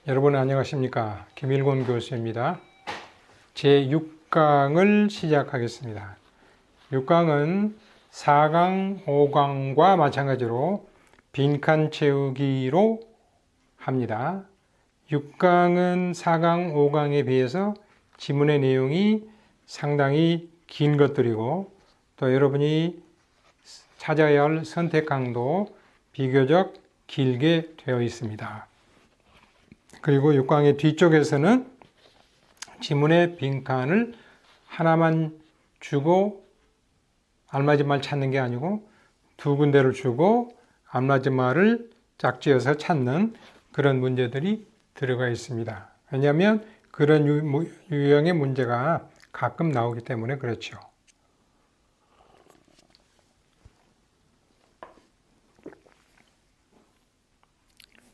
여러분 안녕하십니까? 김일곤 교수입니다. 제6강을 시작하겠습니다. 6강은 4강, 5강과 마찬가지로 빈칸 채우기로 합니다. 6강은 4강, 5강에 비해서 지문의 내용이 상당히 긴 것들이고 또 여러분이 찾아야 할 선택항도 비교적 길게 되어 있습니다. 그리고 6강의 뒤쪽에서는 지문의 빈칸을 하나만 주고 알맞은 말 찾는 게 아니고 두 군데를 주고 알맞은 말을 짝지어서 찾는 그런 문제들이 들어가 있습니다. 왜냐하면 그런 유형의 문제가 가끔 나오기 때문에 그렇죠.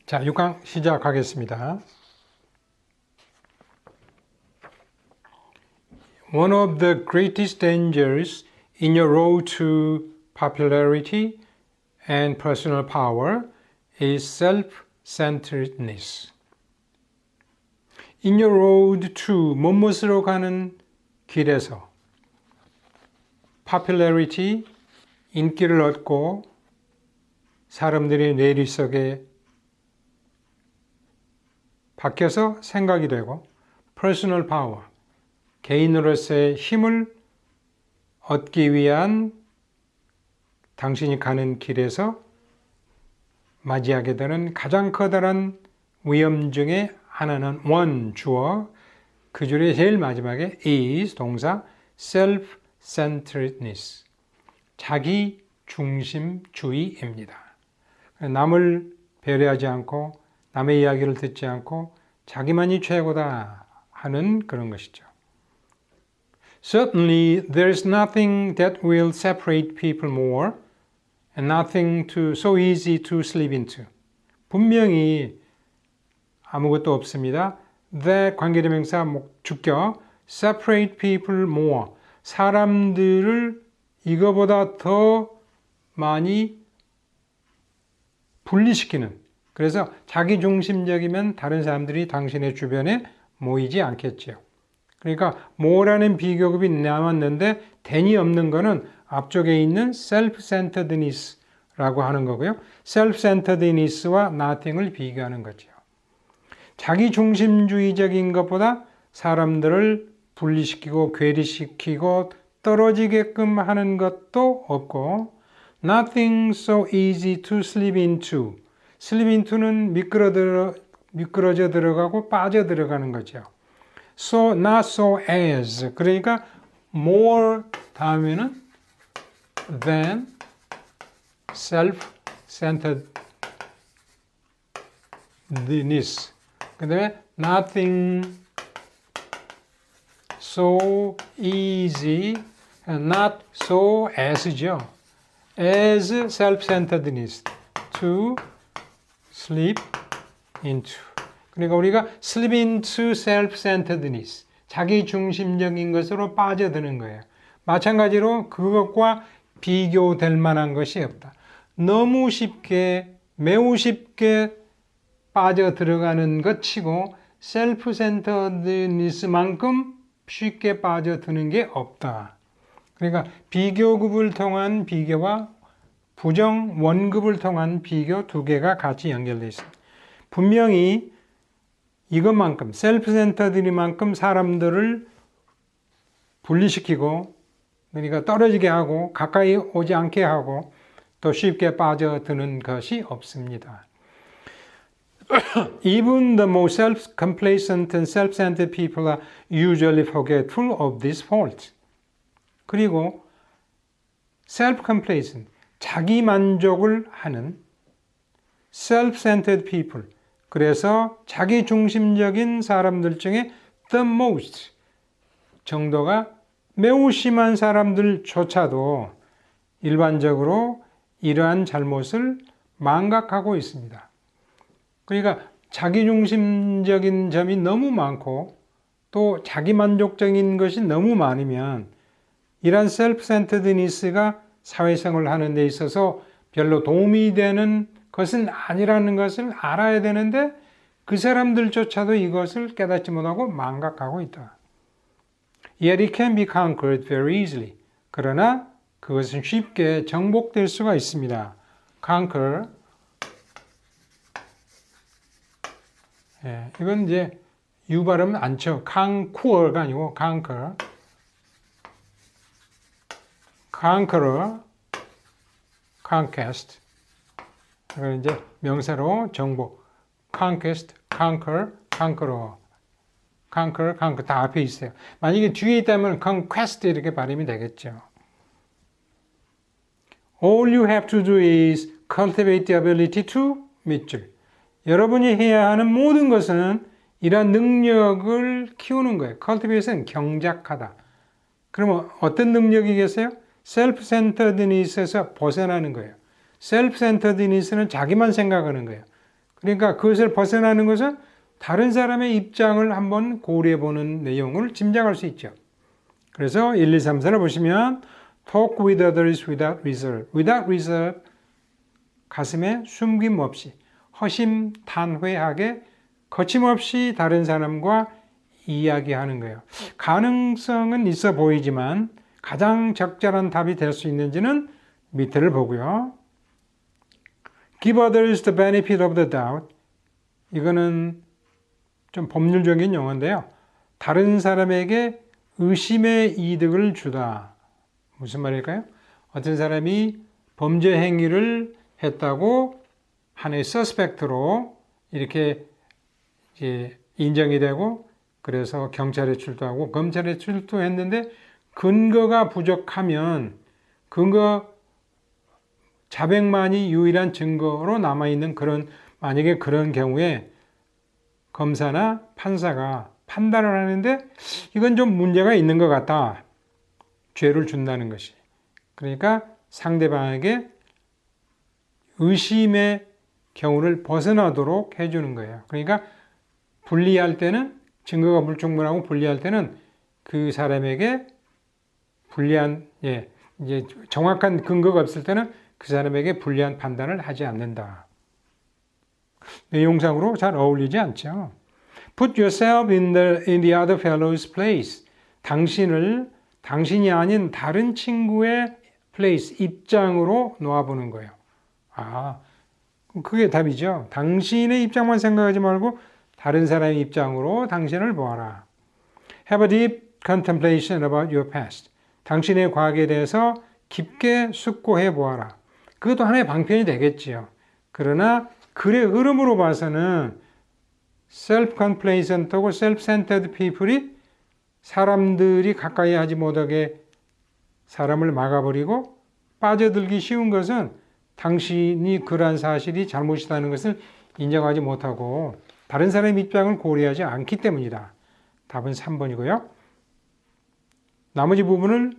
자, 6강 시작하겠습니다. One of the greatest dangers in your road to popularity and personal power is self-centeredness. In your road to 무엇으로 가는 길에서 popularity, 인기를 얻고 사람들이 뇌리 속에 박혀서 생각이 되고 personal power, 개인으로서의 힘을 얻기 위한 당신이 가는 길에서 맞이하게 되는 가장 커다란 위험 중에 하나는 one, 주어, 그 줄의 제일 마지막에 is, 동사, self-centeredness, 자기 중심주의입니다. 남을 배려하지 않고 남의 이야기를 듣지 않고 자기만이 최고다 하는 그런 것이죠. Certainly, there is nothing that will separate people more and nothing so easy to slip into. 분명히 아무것도 없습니다. That 관계대명사 주격 separate people more. 사람들을 이거보다 더 많이 분리시키는, 그래서 자기중심적이면 다른 사람들이 당신의 주변에 모이지 않겠지요. 그러니까 more라는 비교급이 남았는데 than이 없는 거는 앞쪽에 있는 self-centeredness라고 하는 거고요. self-centeredness와 nothing을 비교하는 거죠. 자기중심주의적인 것보다 사람들을 분리시키고 괴리시키고 떨어지게끔 하는 것도 없고 nothing so easy to slip into. slip into는 미끄러져 들어가고 빠져 들어가는 거죠. So not so as. 그러니까 more 다음에는 than self-centeredness. 그 다음에 nothing so easy and not so as죠. as self-centeredness. to slip into. 그러니까 우리가 slip into self-centeredness, 자기 중심적인 것으로 빠져드는 거예요. 마찬가지로 그것과 비교될 만한 것이 없다. 너무 쉽게, 매우 쉽게 빠져 들어가는 것 치고 self-centeredness만큼 쉽게 빠져드는 게 없다. 그러니까 비교급을 통한 비교와 부정 원급을 통한 비교 두 개가 같이 연결되어 있습니다. 분명히 이것만큼 셀프-센터드만큼 사람들을 분리시키고 그러니까 떨어지게 하고 가까이 오지 않게 하고 또 쉽게 빠져드는 것이 없습니다. Even the most self-complacent and self-centered people are usually forgetful of this fault. 그리고 self-complacent, 자기 만족을 하는 self-centered people, 그래서 자기 중심적인 사람들 중에 the most 정도가 매우 심한 사람들조차도 일반적으로 이러한 잘못을 망각하고 있습니다. 그러니까 자기 중심적인 점이 너무 많고 또 자기 만족적인 것이 너무 많으면 이러한 self-centeredness가 사회생활을 하는 데 있어서 별로 도움이 되는 것은 아니라는 것을 알아야 되는데 그 사람들조차도 이것을 깨닫지 못하고 망각하고 있다. Yet it can be conquered very easily. 그러나 그것은 쉽게 정복될 수가 있습니다. conquer. 예, 이건 이제 U 발음 안 쳐. conquer가 아니고 conquer. conqueror, conquest. 이건 이제 명사로 정복. conquest, conquer, conqueror. conquer, conquer 다 앞에 있어요. 만약에 뒤에 있다면 conquest 이렇게 발음이 되겠죠. All you have to do is cultivate the ability to 밑줄. 여러분이 해야 하는 모든 것은 이러한 능력을 키우는 거예요. cultivate은 경작하다. 그러면 어떤 능력이겠어요? self-centeredness에서 벗어나는 거예요. self-centeredness는 자기만 생각하는 거예요. 그러니까 그것을 벗어나는 것은 다른 사람의 입장을 한번 고려해 보는 내용을 짐작할 수 있죠. 그래서 1, 2, 3, 4를 보시면 talk with others without reserve. without reserve 가슴에 숨김없이 허심탄회하게 거침없이 다른 사람과 이야기하는 거예요. 가능성은 있어 보이지만 가장 적절한 답이 될 수 있는지는 밑에를 보고요. Give others the benefit of the doubt. 이거는 좀 법률적인 용어인데요. 다른 사람에게 의심의 이득을 주다. 무슨 말일까요? 어떤 사람이 범죄 행위를 했다고 하나의 서스펙트로 이렇게 이제 인정이 되고 그래서 경찰에 출두하고 검찰에 출두했는데 근거가 부족하면 근거 자백만이 유일한 증거로 남아있는 그런 만약에 그런 경우에 검사나 판사가 판단을 하는데 이건 좀 문제가 있는 것 같다. 죄를 준다는 것이. 그러니까 상대방에게 의심의 경우를 벗어나도록 해주는 거예요. 그러니까 불리할 때는 증거가 불충분하고 불리할 때는 그 사람에게 불리한 이제 정확한 근거가 없을 때는 그 사람에게 불리한 판단을 하지 않는다. 내용상으로 잘 어울리지 않죠. Put yourself in the other fellow's place. 당신이 아닌 다른 친구의 place, 입장으로 놓아보는 거예요. 아, 그게 답이죠. 당신의 입장만 생각하지 말고 다른 사람의 입장으로 당신을 보아라. Have a deep contemplation about your past. 당신의 과거에 대해서 깊게 숙고해 보아라. 그것도 하나의 방편이 되겠지요. 그러나 글의 흐름으로 봐서는 self-complacent하고 self-centered people이 사람들이 가까이 하지 못하게 사람을 막아버리고 빠져들기 쉬운 것은 당신이 그러한 사실이 잘못이라는 것을 인정하지 못하고 다른 사람의 입장을 고려하지 않기 때문이다. 답은 3번이고요. 나머지 부분을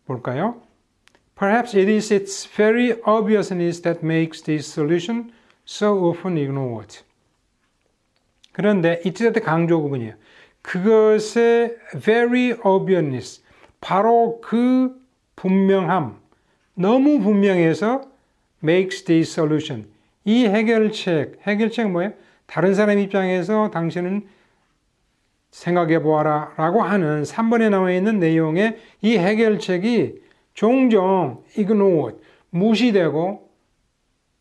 볼까요? Perhaps it is its very obviousness that makes this solution so often ignored. 그런데 이때 강조 부분이에요. 그것의 very obviousness, 바로 그 분명함, 너무 분명해서 makes this solution. 이 해결책 뭐예요? 다른 사람 입장에서 당신은 생각해 보아라 라고 하는 3번에 나와 있는 내용의 이 해결책이 종종 ignored, 무시되고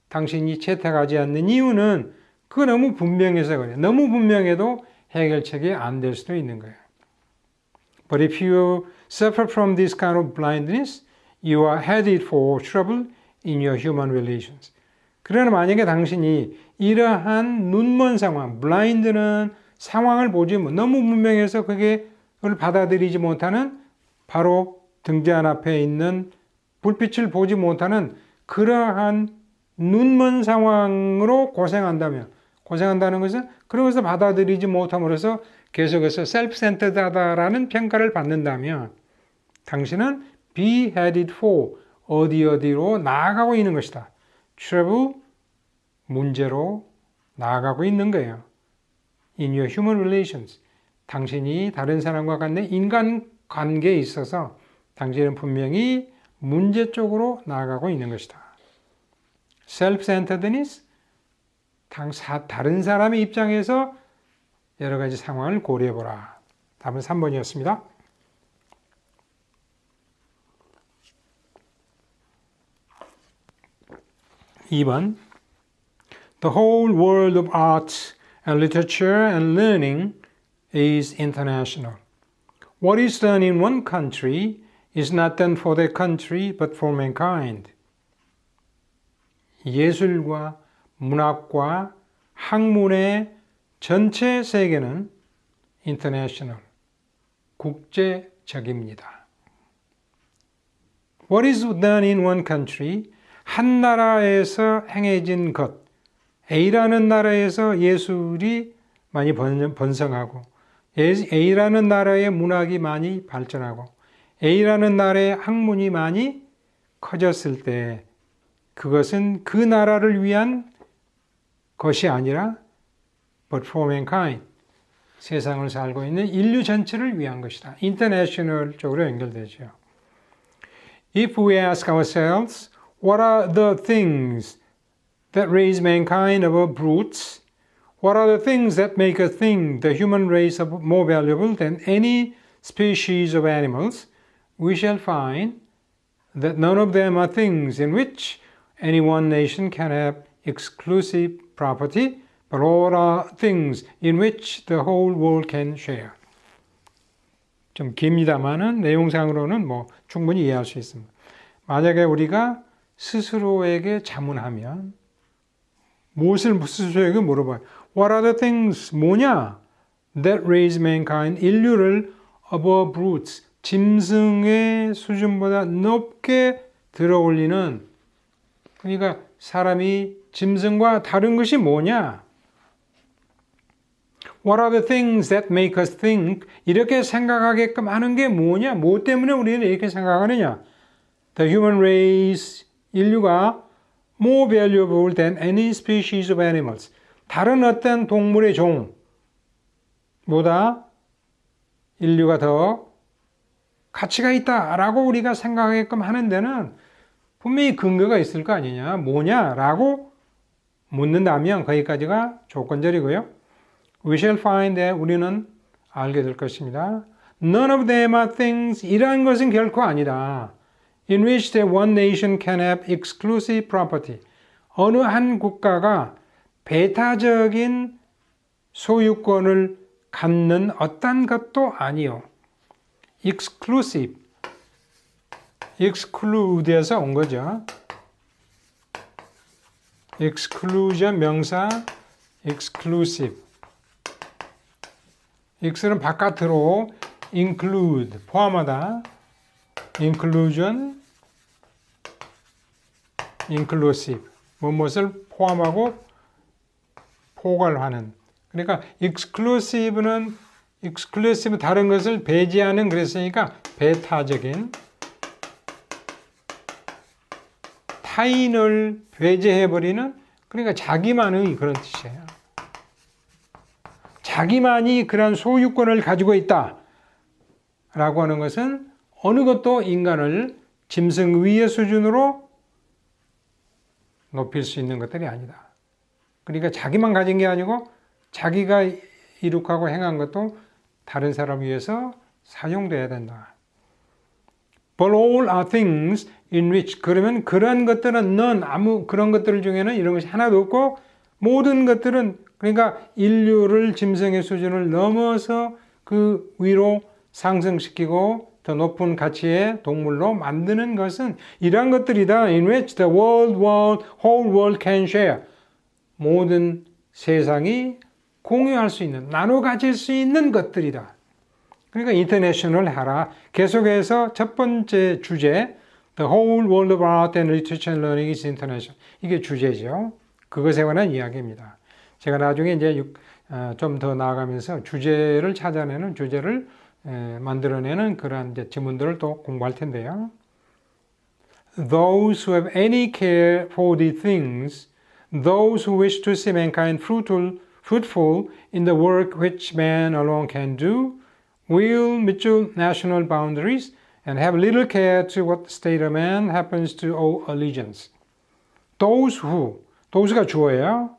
당신이 채택하지 않는 이유는 그거 너무 분명해서 그래요. 너무 분명해도 해결책이 안 될 수도 있는 거예요. But if you suffer from this kind of blindness, you are headed for trouble in your human relations. 그러나 만약에 당신이 이러한 눈먼 상황, blind는 상황을 보지 너무 분명해서 그걸 받아들이지 못하는 바로 등잔 앞에 있는 불빛을 보지 못하는 그러한 눈먼 상황으로 고생한다는 것은 그런 것을 받아들이지 못함으로써 계속해서 self-centered하다라는 평가를 받는다면 당신은 be headed for 어디로 나아가고 있는 것이다. trouble, 문제로 나아가고 있는 거예요. In your human relations, 당신이 다른 사람과 갖는 인간 관계에 있어서 당신은 분명히 문제 쪽으로 나아가고 있는 것이다. self-centeredness, 다른 사람의 입장에서 여러 가지 상황을 고려해보라. 답은 3번이었습니다. 2번. The whole world of art and literature and learning is international. What is done in one country is not done for that country but for mankind. 예술과 문학과 학문의 전체 세계는 international, 국제적입니다. What is done in one country, 한 나라에서 행해진 것, A라는 나라에서 예술이 많이 번성하고 A라는 나라의 문학이 많이 발전하고 A라는 나라의 학문이 많이 커졌을 때 그것은 그 나라를 위한 것이 아니라 but for mankind, 세상을 살고 있는 인류 전체를 위한 것이다. 인터내셔널 쪽으로 연결되죠. If we ask ourselves, what are the things that raise mankind above brutes? What are the things that make us think the human race is more valuable than any species of animals? We shall find that none of them are things in which any one nation can have exclusive property, but all are things in which the whole world can share. 좀 깁니다만은 내용상으로는 충분히 이해할 수 있습니다. 만약에 우리가 스스로에게 자문하면 무엇을 스스로에게 물어봐요. What are the things, 뭐냐? That raise mankind, 인류를 above brutes, 짐승의 수준보다 높게 들어올리는, 그러니까 사람이 짐승과 다른 것이 뭐냐? What are the things that make us think? 이렇게 생각하게끔 하는 게 뭐냐? 뭐 때문에 우리는 이렇게 생각하느냐? The human race, 인류가 more valuable than any species of animals. 다른 어떤 동물의 종보다 인류가 더 가치가 있다라고 우리가 생각하게끔 하는 데는 분명히 근거가 있을 거 아니냐? 뭐냐라고 묻는다면 거기까지가 조건절이고요. We shall find that 우리는 알게 될 것입니다. None of them are things, 이러한 것은 결코 아니다. In which that one nation can have exclusive property. 어느 한 국가가 배타적인 소유권을 갖는 어떤 것도 아니요. exclusive, exclude에서 온 거죠. exclusion 명사, exclusive. x는 바깥으로, include, 포함하다. inclusion, inclusive. 무엇을 포함하고 포괄하는. 그러니까 exclusive는 다른 것을 배제하는, 그랬으니까 배타적인, 타인을 배제해버리는, 그러니까 자기만의 그런 뜻이에요. 자기만이 그런 소유권을 가지고 있다 라고 하는 것은 어느 것도 인간을 짐승 위의 수준으로 높일 수 있는 것들이 아니다. 그러니까 자기만 가진 게 아니고 자기가 이룩하고 행한 것도 다른 사람 위해서 사용돼야 된다. But all are things in which, 그러면 그런 것들은 그런 것들 중에는 이런 것이 하나도 없고 모든 것들은, 그러니까 인류를 짐승의 수준을 넘어서 그 위로 상승시키고 더 높은 가치의 동물로 만드는 것은 이러한 것들이다. In which the whole world can share. 모든 세상이 공유할 수 있는, 나눠 가질 수 있는 것들이다. 그러니까 international 하라. 계속해서 첫 번째 주제, the whole world of art and literature and learning is international. 이게 주제죠. 그것에 관한 이야기입니다. 제가 나중에 이제 좀 더 나아가면서 주제를 찾아내는, 주제를 만들어내는 그러한 이제 지문들을 또 공부할 텐데요. Those who have any care for these things, those who wish to see mankind fruitful in the work which man alone can do, will mutual national boundaries and have little care to what state of man happens to owe allegiance. Those가 주어예요.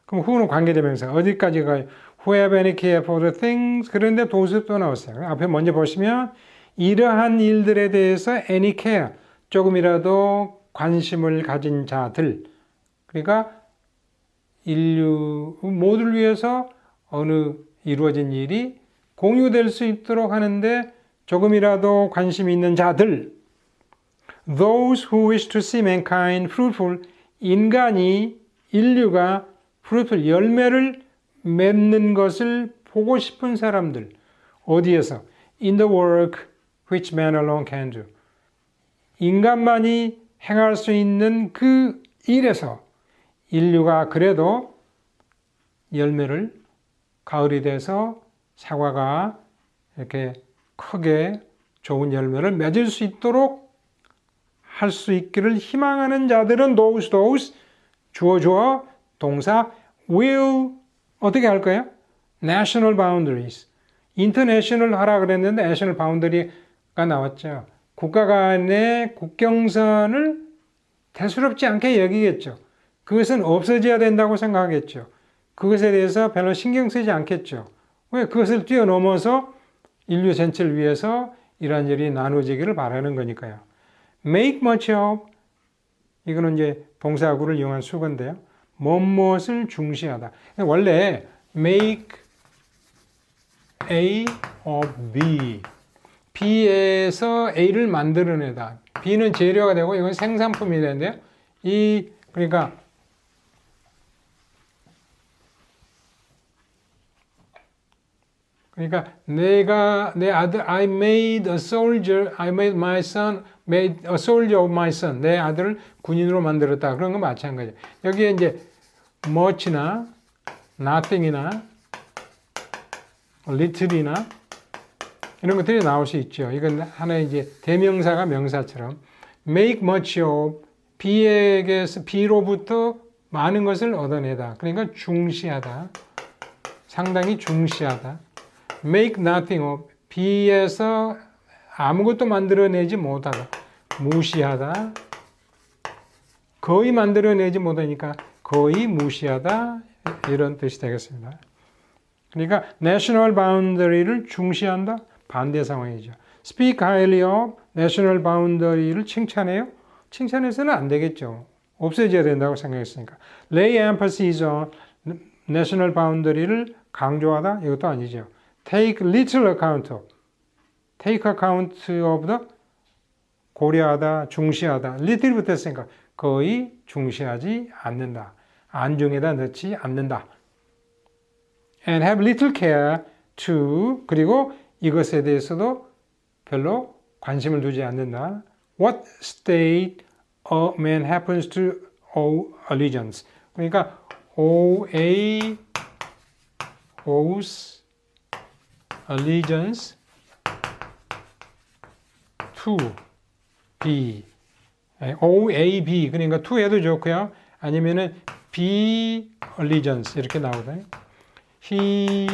그럼 who는 관계대명사. 어디까지 가요? Who have any care for the things? 그런데 those 또 나왔어요. 앞에 먼저 보시면 이러한 일들에 대해서 any care, 조금이라도 관심을 가진 자들. 그러니까 인류 모두를 위해서 어느 이루어진 일이 공유될 수 있도록 하는데 조금이라도 관심 있는 자들. Those who wish to see mankind fruitful, 인류가 fruitful, 열매를 맺는 것을 보고 싶은 사람들. 어디에서? In the work which man alone can do. 인간만이 행할 수 있는 그 일에서 인류가 그래도 열매를, 가을이 돼서 사과가 이렇게 크게 좋은 열매를 맺을 수 있도록 할 수 있기를 희망하는 자들은 those 주어 동사 will 어떻게 할 거예요? national boundaries. international 하라 그랬는데 national boundary가 나왔죠. 국가 간의 국경선을 대수롭지 않게 여기겠죠. 그것은 없어져야 된다고 생각하겠죠. 그것에 대해서 별로 신경 쓰지 않겠죠. 왜? 그것을 뛰어넘어서 인류 전체를 위해서 이러한 일이 나누어지기를 바라는 거니까요. make much of, 이거는 이제 동사구를 이용한 수건인데요. 무엇을 중시하다. 원래 make A of B, B에서 A를 만들어내다. B는 재료가 되고 이건 생산품이 되는데요. 그러니까 내 아들, I made a soldier, I made my son, made a soldier of my son. 내 아들을 군인으로 만들었다. 그런 건 마찬가지예요. 여기에 이제 much나 nothing이나 little이나 이런 것들이 나올 수 있죠. 이건 하나의 이제 대명사가 명사처럼 make much of, B로부터 많은 것을 얻어내다. 그러니까 중시하다. 상당히 중시하다. make nothing of, B에서 아무것도 만들어내지 못하다. 무시하다. 거의 만들어내지 못하니까 거의 무시하다. 이런 뜻이 되겠습니다. 그러니까 national boundary를 중시한다. 반대 상황이죠. speak highly of, national boundary를 칭찬해요. 칭찬해서는 안 되겠죠. 없애져야 된다고 생각했으니까. lay emphasis on, national boundary를 강조하다. 이것도 아니죠. take little account of, take account of the, 고려하다, 중시하다. little부터 했으니까 거의 중시하지 않는다. 안중에다 넣지 않는다. and have little care to, 그리고 이것에 대해서도 별로 관심을 두지 않는다. what state a man happens to owe allegiance. 그러니까 owes allegiance to be. OAB, 그러니까 to 해도 좋고요. 아니면은 be allegiance 이렇게 나오거든요. He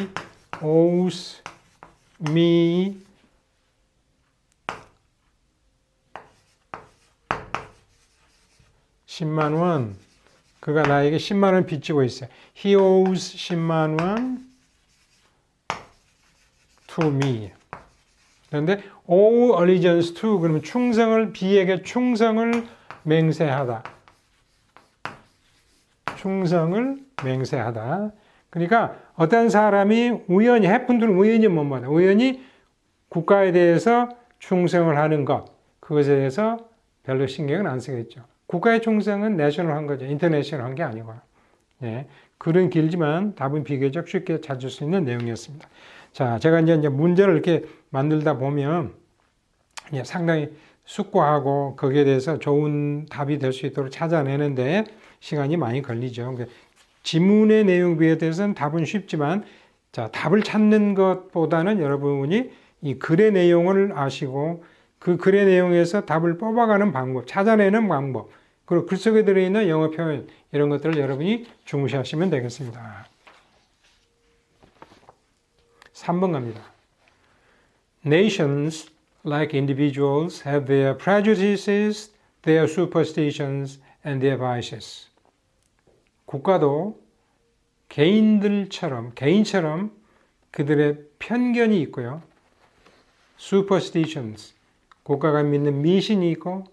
owes me 10만 원. 그가 나에게 10만 원 빚지고 있어요. He owes 10만 원 to me. 그런데 owe allegiance to, 그러면 충성을, B에게 충성을 맹세하다. 충성을 맹세하다. 그러니까 어떤 사람이 우연히, 해픈들은 우연히 뭐뭐다. 우연히 국가에 대해서 충성을 하는 것, 그것에 대해서 별로 신경은 안 쓰겠죠. 국가의 충성은 내셔널한 거죠. 인터내셔널한 게 아니고. 예, 글은 길지만 답은 비교적 쉽게 찾을 수 있는 내용이었습니다. 자, 제가 이제 문제를 이렇게 만들다 보면 상당히 숙고하고 거기에 대해서 좋은 답이 될 수 있도록 찾아내는데 시간이 많이 걸리죠. 지문의 내용 비교해서는 답은 쉽지만, 자, 답을 찾는 것보다는 여러분이 이 글의 내용을 아시고 그 글의 내용에서 답을 뽑아가는 방법, 찾아내는 방법, 그리고 글 속에 들어있는 영어 표현, 이런 것들을 여러분이 중시하시면 되겠습니다. 3번 갑니다. Nations, like individuals, have their prejudices, their superstitions, and their vices. 국가도 개인처럼 그들의 편견이 있고요. superstitions, 국가가 믿는 미신이 있고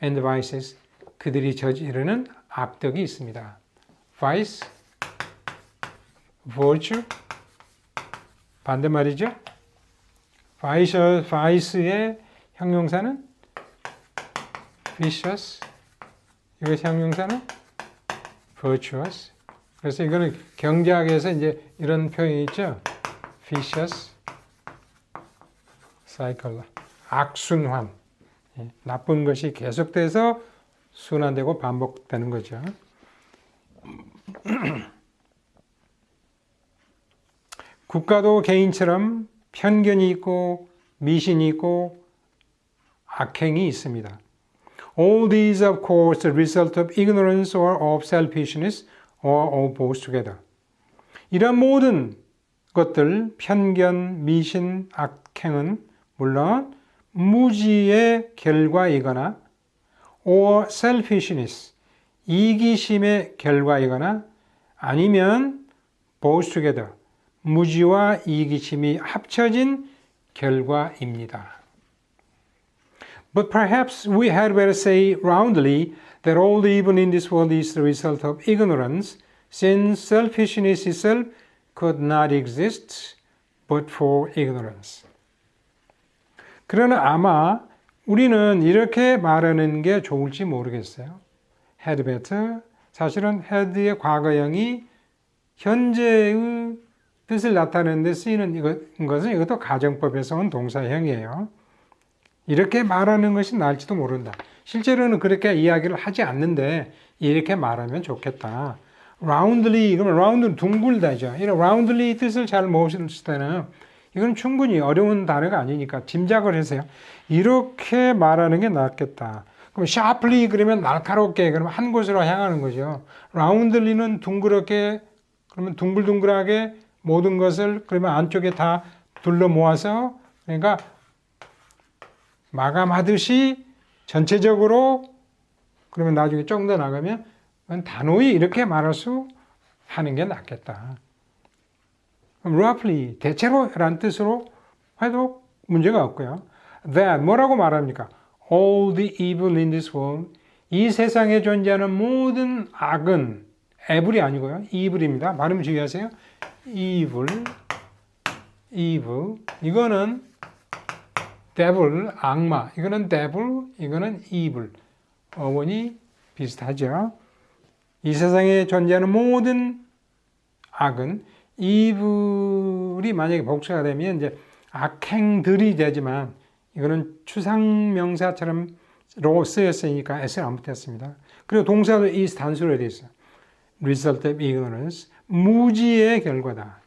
and vices, 그들이 저지르는 악덕이 있습니다. vice, virtue, 반대말이죠. vice의 형용사는 vicious, 이것이 형용사는 virtuous. 그래서 이거는 경제학에서 이제 이런 표현이 있죠. vicious cycle, 악순환. 나쁜 것이 계속돼서 순환되고 반복되는 거죠. 국가도 개인처럼 편견이 있고 미신이 있고 악행이 있습니다. All these, of course, the result of ignorance or of selfishness or of both together. 이런 모든 것들, 편견, 미신, 악행은 물론 무지의 결과이거나 or selfishness, 이기심의 결과이거나 아니면 both together, 무지와 이기심이 합쳐진 결과입니다. But perhaps we had better say roundly that all evil in this world is the result of ignorance, since selfishness itself could not exist but for ignorance. 그러나 아마 우리는 이렇게 말하는 게 좋을지 모르겠어요. had better, 사실은 had의 과거형이 현재의 뜻을 나타내는 데 쓰이는 것은 이것도 가정법에서 온 동사형이에요. 이렇게 말하는 것이 나을지도 모른다. 실제로는 그렇게 이야기를 하지 않는데 이렇게 말하면 좋겠다. roundly, 그러면 round는 둥글다죠. 이런 roundly 뜻을 잘 모르실 때는 이건 충분히 어려운 단어가 아니니까 짐작을 해서요. 이렇게 말하는 게 낫겠다. 그럼 sharply 그러면 날카롭게, 그러면 한 곳으로 향하는 거죠. roundly는 둥그렇게, 그러면 둥글둥글하게 모든 것을 그러면 안쪽에 다 둘러 모아서, 그러니까 마감하듯이 전체적으로, 그러면 나중에 좀 더 나가면 단호히 이렇게 말할 수 하는 게 낫겠다. roughly, 대체로 라는 뜻으로 해도 문제가 없고요. That, 뭐라고 말합니까? All the evil in this world, 이 세상에 존재하는 모든 악은, evil이 아니고요. evil입니다. 발음 주의하세요. evil, 이거는 devil, 악마, 이거는 devil, 이거는 evil. 어원이 비슷하죠. 이 세상에 존재하는 모든 악은, evil이 만약에 복수가 되면 이제 악행들이 되지만 이거는 추상명사처럼 로 쓰였으니까 s를 안 붙였습니다. 그리고 동사도 is 단수로 되어 있어요. result of ignorance, 무지의 결과다.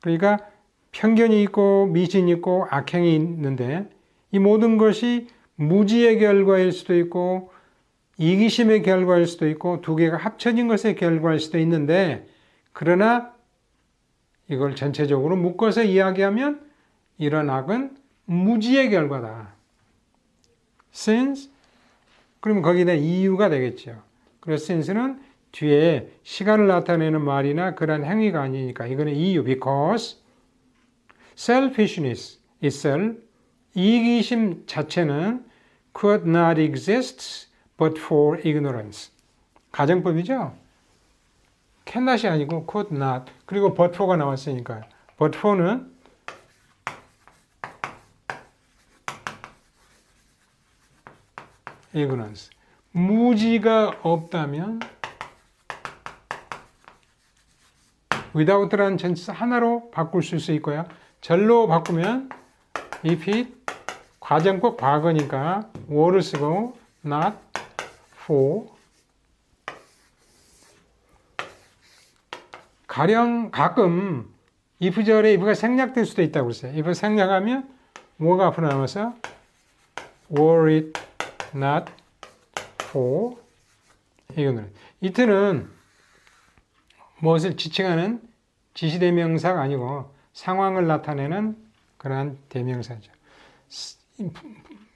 그러니까 편견이 있고 미신이 있고 악행이 있는데 이 모든 것이 무지의 결과일 수도 있고 이기심의 결과일 수도 있고 두 개가 합쳐진 것의 결과일 수도 있는데, 그러나 이걸 전체적으로 묶어서 이야기하면 이런 악은 무지의 결과다. since, 그러면 거기에 대한 이유가 되겠죠. 그래서 since는 뒤에 시간을 나타내는 말이나 그런 행위가 아니니까 이거는 이유, because selfishness itself, 이기심 자체는 could not exist but for ignorance. 가정법이죠? cannot이 아니고 could not, 그리고 but for가 나왔으니까 but for는 ignorance. 무지가 없다면 without라는 전치사 하나로 바꿀 수 있고요. 절로 바꾸면 if it, 과정법 과거니까 were를 쓰고 not for, 가끔 if절에 if가 생략될 수도 있다고 그랬어요. if 생략하면 뭐가 앞으로 남아서 were it not for 이거는 이트는 무엇을 지칭하는 지시대명사가 아니고 상황을 나타내는 그러한 대명사죠.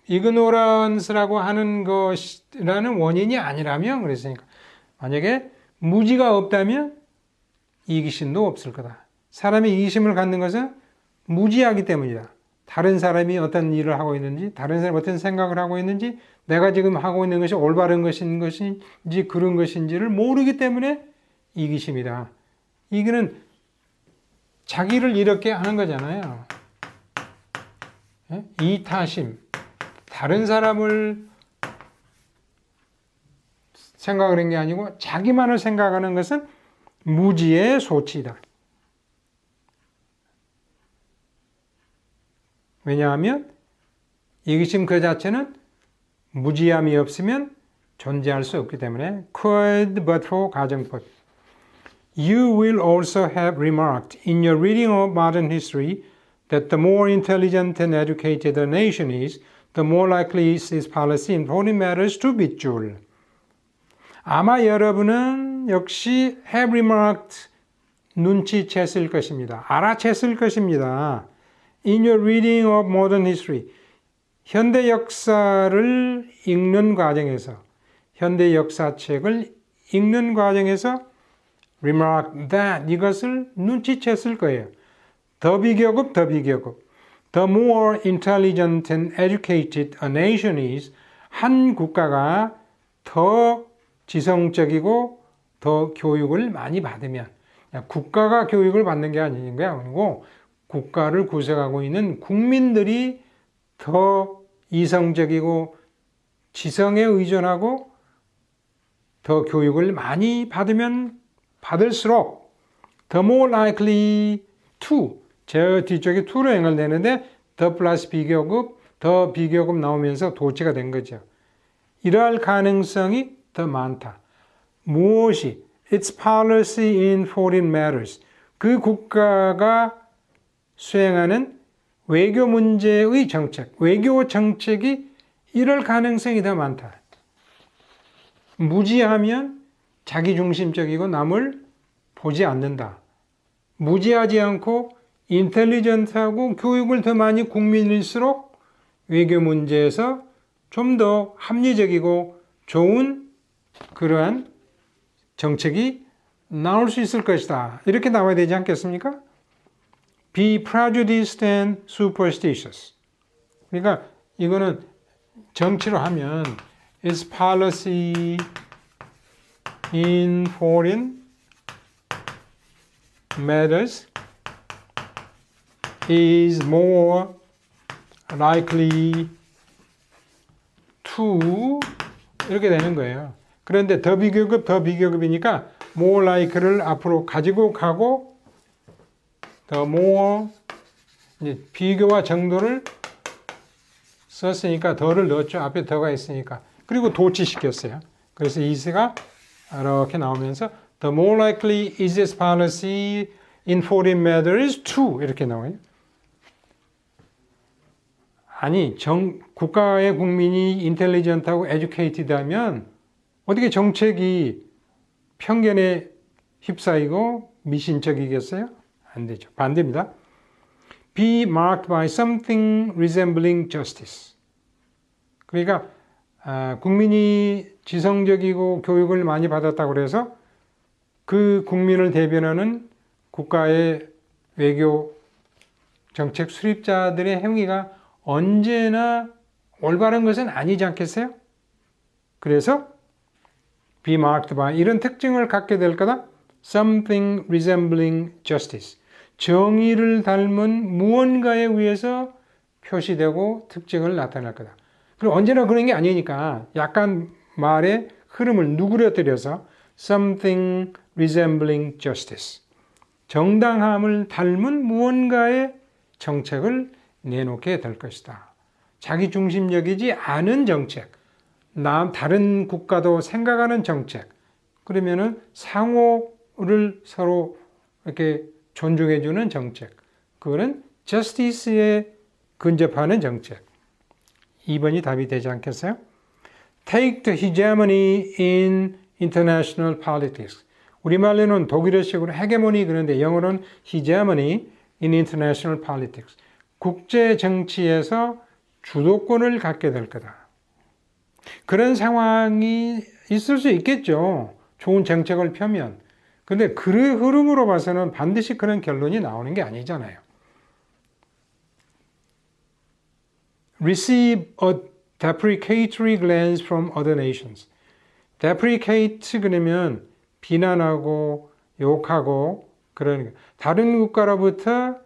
ignorance라고 하는 것이라는 원인이 아니라면 그랬으니까 만약에 무지가 없다면 이기심도 없을 거다. 사람이 이기심을 갖는 것은 무지하기 때문이다. 다른 사람이 어떤 일을 하고 있는지, 다른 사람이 어떤 생각을 하고 있는지, 내가 지금 하고 있는 것이 올바른 것인지 그런 것인지를 모르기 때문에 이기심이다. 이거는 자기를 이렇게 하는 거잖아요. 이타심. 다른 사람을 생각을 한 게 아니고 자기만을 생각하는 것은 무지의 소치이다. 왜냐하면 이기심 그 자체는 무지함이 없으면 존재할 수 없기 때문에 could but for 가정법. You will also have remarked in your reading of modern history that the more intelligent and educated a nation is, the more likely is its policy in foreign matters to be 줄. 아마 여러분은 역시 have remarked 눈치챘을 것입니다. 알아챘을 것입니다. In your reading of modern history, 현대 역사를 읽는 과정에서, 현대 역사책을 읽는 과정에서 remark that 이것을 눈치챘을 거예요. 더 비교급, 더 비교급. The more intelligent and educated a nation is, 한 국가가 더 지성적이고 더 교육을 많이 받으면, 국가가 교육을 받는 게 아니고 국가를 구성하고 있는 국민들이 더 이성적이고 지성에 의존하고 더 교육을 많이 받으면 받을수록 the more likely to, 저 뒤쪽에 to로 연결되는데 the 플러스 비교급, 더 비교급 나오면서 도치가 된 거죠. 이러할 가능성이 더 많다. 무엇이? Its policy in foreign matters. 그 국가가 수행하는 외교 문제의 정책, 외교 정책이 이럴 가능성이 더 많다. 무지하면 자기중심적이고 남을 보지 않는다. 무지하지 않고 인텔리전트하고 교육을 더 많이 국민일수록 외교 문제에서 좀 더 합리적이고 좋은 그러한 정책이 나올 수 있을 것이다. 이렇게 나와야 되지 않겠습니까? Be prejudiced and superstitious. 그러니까 이거는 정치로 하면 its policy in foreign matters is more likely to 이렇게 되는 거예요. 그런데 더 비교급이니까 more like를 앞으로 가지고 가고 더 more 이제 비교와 정도를 썼으니까 더를 넣었죠. 앞에 더가 있으니까. 그리고 도치시켰어요. 그래서 is가 이렇게 나오면서 the more likely is this policy in foreign matters to 이렇게 나와요. 아니 국가의 국민이 인텔리전트하고 에듀케이티드하면 어떻게 정책이 편견에 휩싸이고 미신적이겠어요? 안 되죠. 반대입니다. Be marked by something resembling justice. 그러니까 국민이 지성적이고 교육을 많이 받았다고 해서 그 국민을 대변하는 국가의 외교 정책 수립자들의 행위가 언제나 올바른 것은 아니지 않겠어요? 그래서 be marked by 이런 특징을 갖게 될 거다. Something resembling justice. 정의를 닮은 무언가에 의해서 표시되고 특징을 나타낼 거다. 그리고 언제나 그런 게 아니니까 약간 말의 흐름을 누그러뜨려서 something resembling justice. 정당함을 닮은 무언가의 정책을 내놓게 될 것이다. 자기 중심적이지 않은 정책, 다른 국가도 생각하는 정책, 그러면은 상호를 서로 이렇게 존중해주는 정책, 그거는 justice에 근접하는 정책. 2번이 답이 되지 않겠어요? Take the hegemony in international politics. 우리말로는 독일어식으로 헤게모니 그런데 영어로는 hegemony in international politics. 국제 정치에서 주도권을 갖게 될 거다. 그런 상황이 있을 수 있겠죠. 좋은 정책을 펴면. 근데 그 흐름으로 봐서는 반드시 그런 결론이 나오는 게 아니잖아요. Receive a deprecatory glance from other nations. deprecate 그러면 비난하고 욕하고 그러는 다른 국가로부터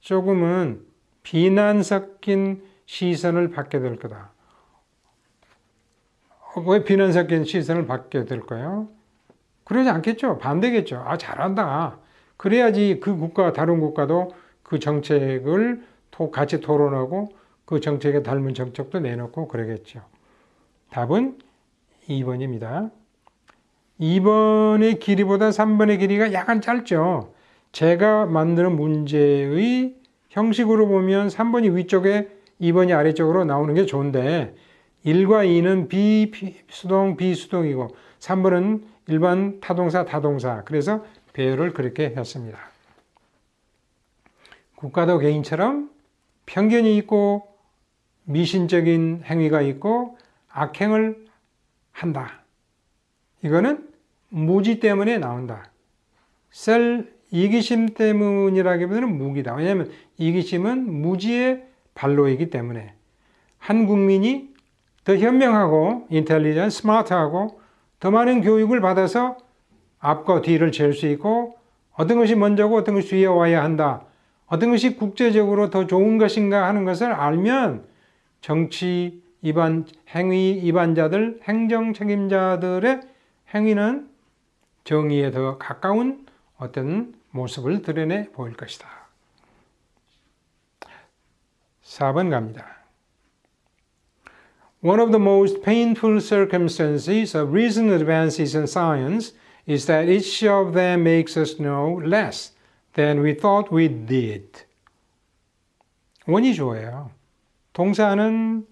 조금은 비난 섞인 시선을 받게 될 거다. 왜 비난 섞인 시선을 받게 될까요? 그러지 않겠죠. 반대겠죠. 아, 잘한다. 그래야지 그 국가, 다른 국가도 그 정책을 같이 토론하고 그 정책에 닮은 정책도 내놓고 그러겠죠. 답은 2번입니다. 2번의 길이보다 3번의 길이가 약간 짧죠. 제가 만드는 문제의 형식으로 보면 3번이 위쪽에 2번이 아래쪽으로 나오는 게 좋은데 1과 2는 비수동, 비수동이고 3번은 일반 타동사, 다동사. 그래서 배열을 그렇게 했습니다. 국가도 개인처럼 편견이 있고 미신적인 행위가 있고 악행을 한다. 이거는 무지 때문에 나온다. 이기심 때문이라기보다는 무기다. 왜냐하면 이기심은 무지의 발로이기 때문에 한 국민이 더 현명하고 인텔리전, 스마트하고 더 많은 교육을 받아서 앞과 뒤를 잴 수 있고 어떤 것이 먼저고 어떤 것이 뒤에 와야 한다. 어떤 것이 국제적으로 더 좋은 것인가 하는 것을 알면 정치 행위 위반자들, 행정 책임자들의 행위는 정의에 더 가까운 어떤 모습을 드러내 보일 것이다. 4번 갑니다. One of the most painful circumstances of recent advances in science is that each of them makes us know less than we thought we did. 원이 주어예요. 동사는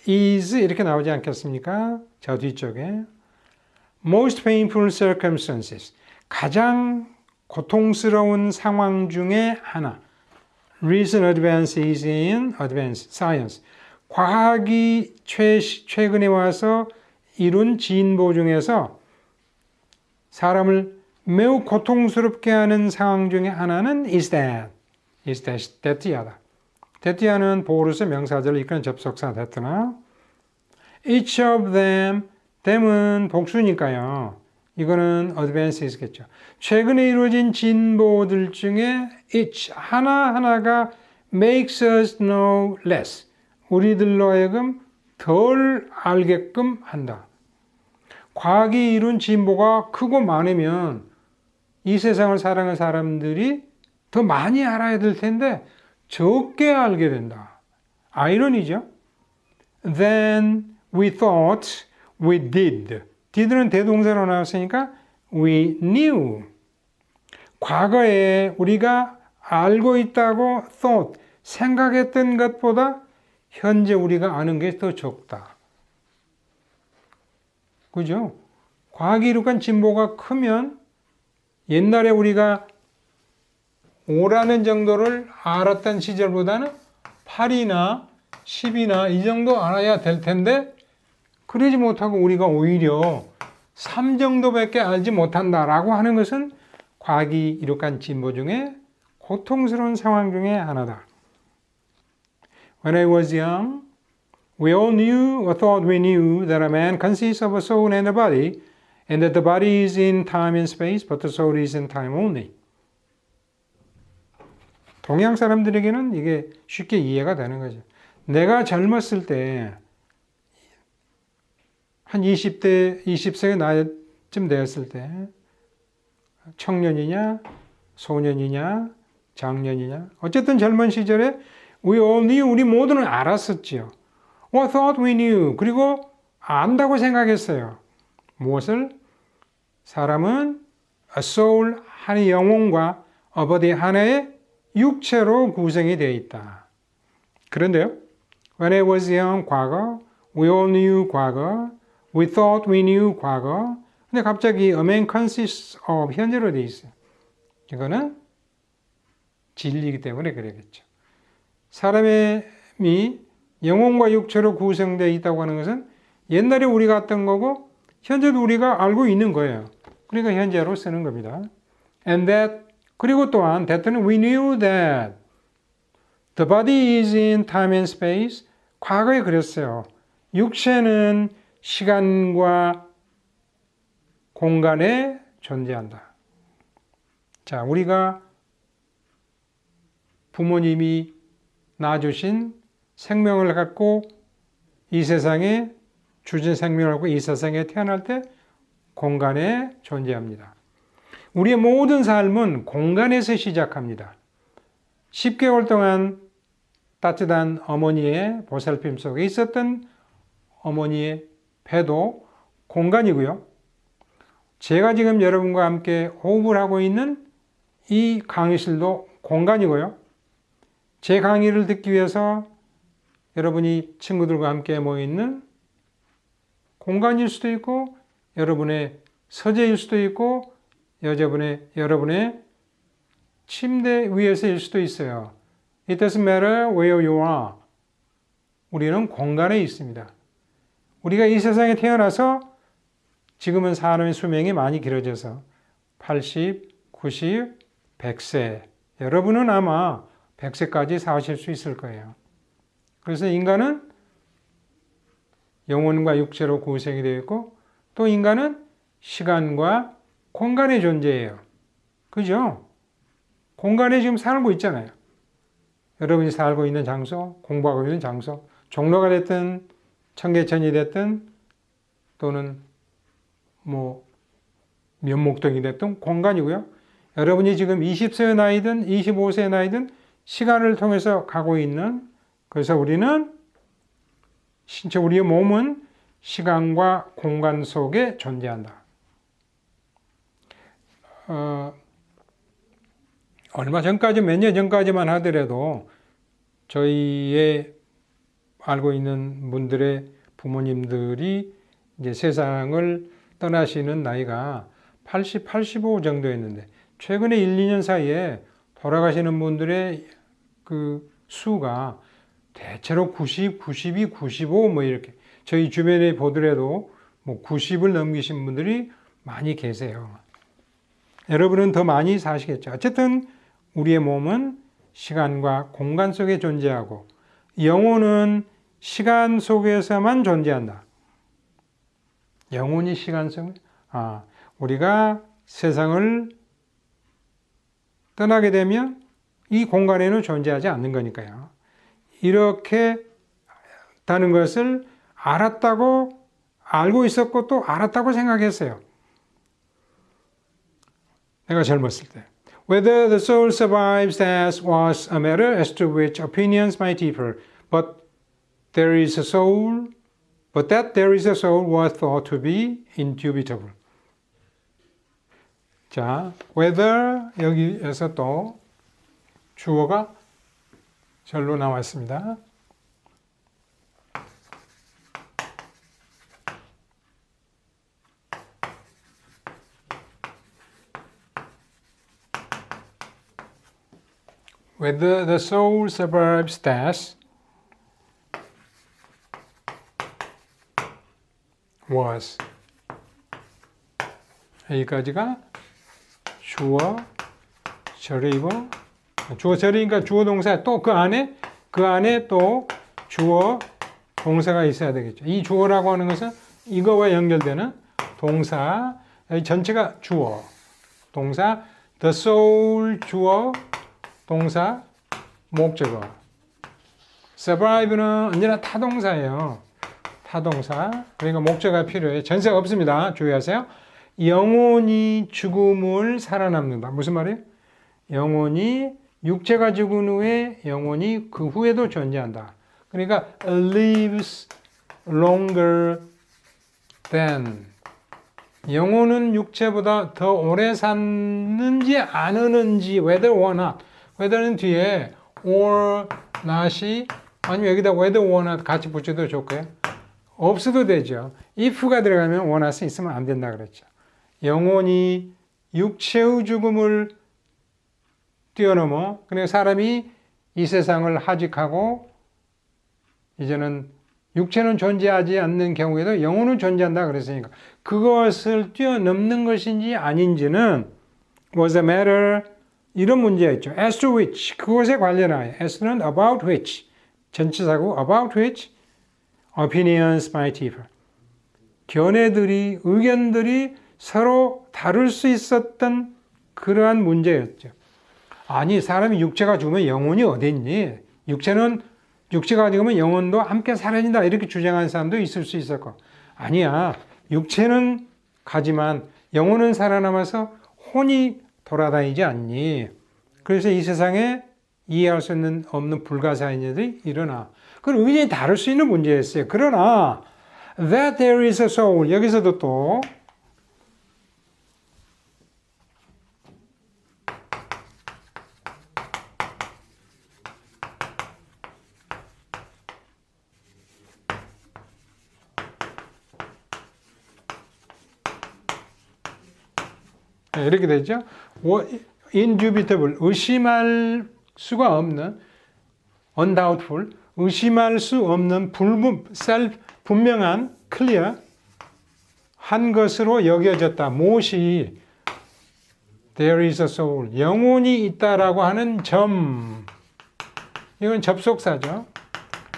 is 이렇게 나오지 않겠습니까? 저 뒤쪽에. Most painful circumstances. 가장 고통스러운 상황 중에 하나. Recent advances in science. 과학이 최근에 와서 이룬 진보 중에서 사람을 매우 고통스럽게 하는 상황 중에 하나는 is that이야다. that이야는 보어로서 명사절을 이끄는 접속사 that나 each of them은 복수니까요. 이거는 advances겠죠. 최근에 이루어진 진보들 중에 each 하나하나가 makes us know less. 우리들로 하여금 덜 알게끔 한다. 과학이 이룬 진보가 크고 많으면 이 세상을 살아가는 사람들이 더 많이 알아야 될 텐데 적게 알게 된다. 아이러니죠. Then we thought we did. did는 대동사로 나왔으니까 we knew. 과거에 우리가 알고 있다고 thought, 생각했던 것보다 현재 우리가 아는 게 더 적다. 그죠? 과학이 이룩한 진보가 크면 옛날에 우리가 5라는 정도를 알았던 시절보다는 8이나 10이나 이 정도 알아야 될 텐데 그러지 못하고 우리가 오히려 3 정도밖에 알지 못한다라고 하는 것은 과학이 이룩한 진보 중에 고통스러운 상황 중에 하나다. When I was young, we all knew or thought we knew that a man consists of a soul and a body, and that the body is in time and space, but the soul is in time only. 동양 사람들에게는 이게 쉽게 이해가 되는 거죠. 내가 젊었을 때, 한 20세 나이쯤 되었을 때, 청년이냐, 소년이냐, 장년이냐, 어쨌든 젊은 시절에 we all knew, 우리 모두는 알았었지요. Or thought we knew. 그리고 안다고 생각했어요. 무엇을? 사람은 a soul, 하나의 영혼과 a body, 하나의 육체로 구성이 되어 있다. 그런데요. When I was young, 과거. We all knew, 과거. We thought we knew, 과거. 근데 갑자기 a man consists of, 현재로 되어 있어요. 이거는 진리이기 때문에 그러겠죠. 사람이 영혼과 육체로 구성되어 있다고 하는 것은 옛날에 우리가 했던 거고 현재도 우리가 알고 있는 거예요. 그러니까 현재로 쓰는 겁니다. And that, 그리고 또한 that는 we knew that the body is in time and space. 과거에 그랬어요. 육체는 시간과 공간에 존재한다. 자, 우리가 부모님이 낳아주신 생명을 갖고 이 세상에 주신 생명을 갖고 이 세상에 태어날 때 공간에 존재합니다. 우리의 모든 삶은 공간에서 시작합니다. 10개월 동안 따뜻한 어머니의 보살핌 속에 있었던 어머니의 배도 공간이고요. 제가 지금 여러분과 함께 호흡을 하고 있는 이 강의실도 공간이고요. 제 강의를 듣기 위해서 여러분이 친구들과 함께 모여있는 공간일 수도 있고 여러분의 서재일 수도 있고 여러분의 침대 위에서일 수도 있어요. It doesn't matter where you are. 우리는 공간에 있습니다. 우리가 이 세상에 태어나서 지금은 사람의 수명이 많이 길어져서 80, 90, 100세. 여러분은 아마 100세까지 사실 수 있을 거예요. 그래서 인간은 영혼과 육체로 구성이 되어 있고 또 인간은 시간과 공간의 존재예요. 그죠? 공간에 지금 살고 있잖아요. 여러분이 살고 있는 장소, 공부하고 있는 장소, 종로가 됐든 청계천이 됐든 또는 면목동이 됐든 공간이고요. 여러분이 지금 20세의 나이든 25세의 나이든 시간을 통해서 가고 있는, 그래서 우리는 신체, 우리의 몸은 시간과 공간 속에 존재한다. 얼마 전까지, 몇 년 전까지만 하더라도 저희의 알고 있는 분들의 부모님들이 이제 세상을 떠나시는 나이가 80, 85 정도였는데 최근에 1, 2년 사이에 돌아가시는 분들의 그 수가 대체로 90, 92, 95 뭐 이렇게 저희 주변에 보더라도 뭐 90을 넘기신 분들이 많이 계세요. 여러분은 더 많이 사시겠죠. 어쨌든 우리의 몸은 시간과 공간 속에 존재하고 영혼은 시간 속에서만 존재한다. 영혼이 시간 속에, 우리가 세상을 떠나게 되면 이 공간에는 존재하지 않는 거니까요. 이렇게 다는 것을 알고 있었고 또 알았다고 생각했어요. 내가 젊었을 때. Whether the soul survives death was a matter as to which opinions might differ, but that there is a soul was thought to be indubitable. 자, whether 여기에서 또 주어가 절로 나와 있습니다. Whether the soul survives death was. 여기까지가 주어, 절의고, 주어, 절의니까 주어 동사, 또 그 안에 또 주어, 동사가 있어야 되겠죠. 이 주어라고 하는 것은 이거와 연결되는 동사, 여기 전체가 주어, 동사, the soul 주어, 동사, 목적어. survive는 언제나 타동사예요. 타동사. 그러니까 목적어가 필요해요. 전세가 없습니다. 주의하세요. 영혼이 죽음을 살아남는다. 무슨 말이에요? 영혼이 육체가 죽은 후에 영혼이 그 후에도 존재한다. 그러니까 lives longer than. 영혼은 육체보다 더 오래 사는지 안 하는지 whether or not. whether는 뒤에 or not이 아니면 여기다 whether or not 같이 붙여도 좋고요. 없어도 되죠. if가 들어가면 or not이 있으면 안 된다 그랬죠. 영혼이 육체의 죽음을 뛰어넘어 그러니까 사람이 이 세상을 하직하고 이제는 육체는 존재하지 않는 경우에도 영혼은 존재한다 그랬으니까 그것을 뛰어넘는 것인지 아닌지는 was a matter 이런 문제였죠. as to which 그것에 관련하여 as는 about which 전치사고 about which opinions might differ 견해들이 의견들이 서로 다를 수 있었던 그러한 문제였죠. 아니 사람이 육체가 죽으면 영혼이 어디 있니? 육체가 죽으면 영혼도 함께 사라진다 이렇게 주장하는 사람도 있을 수 있었고 아니야 육체는 가지만 영혼은 살아남아서 혼이 돌아다니지 않니? 그래서 이 세상에 이해할 수 없는 불가사의 일들이 일어나. 그건 의견이 다를 수 있는 문제였어요. 그러나 that there is a soul 여기서도 또 이렇게 되죠. indubitable 의심할 수가 없는 undoubtful 의심할 수 없는 분명한 clear 한 것으로 여겨졌다. 무엇이 there is a soul 영혼이 있다라고 하는 점 이건 접속사죠.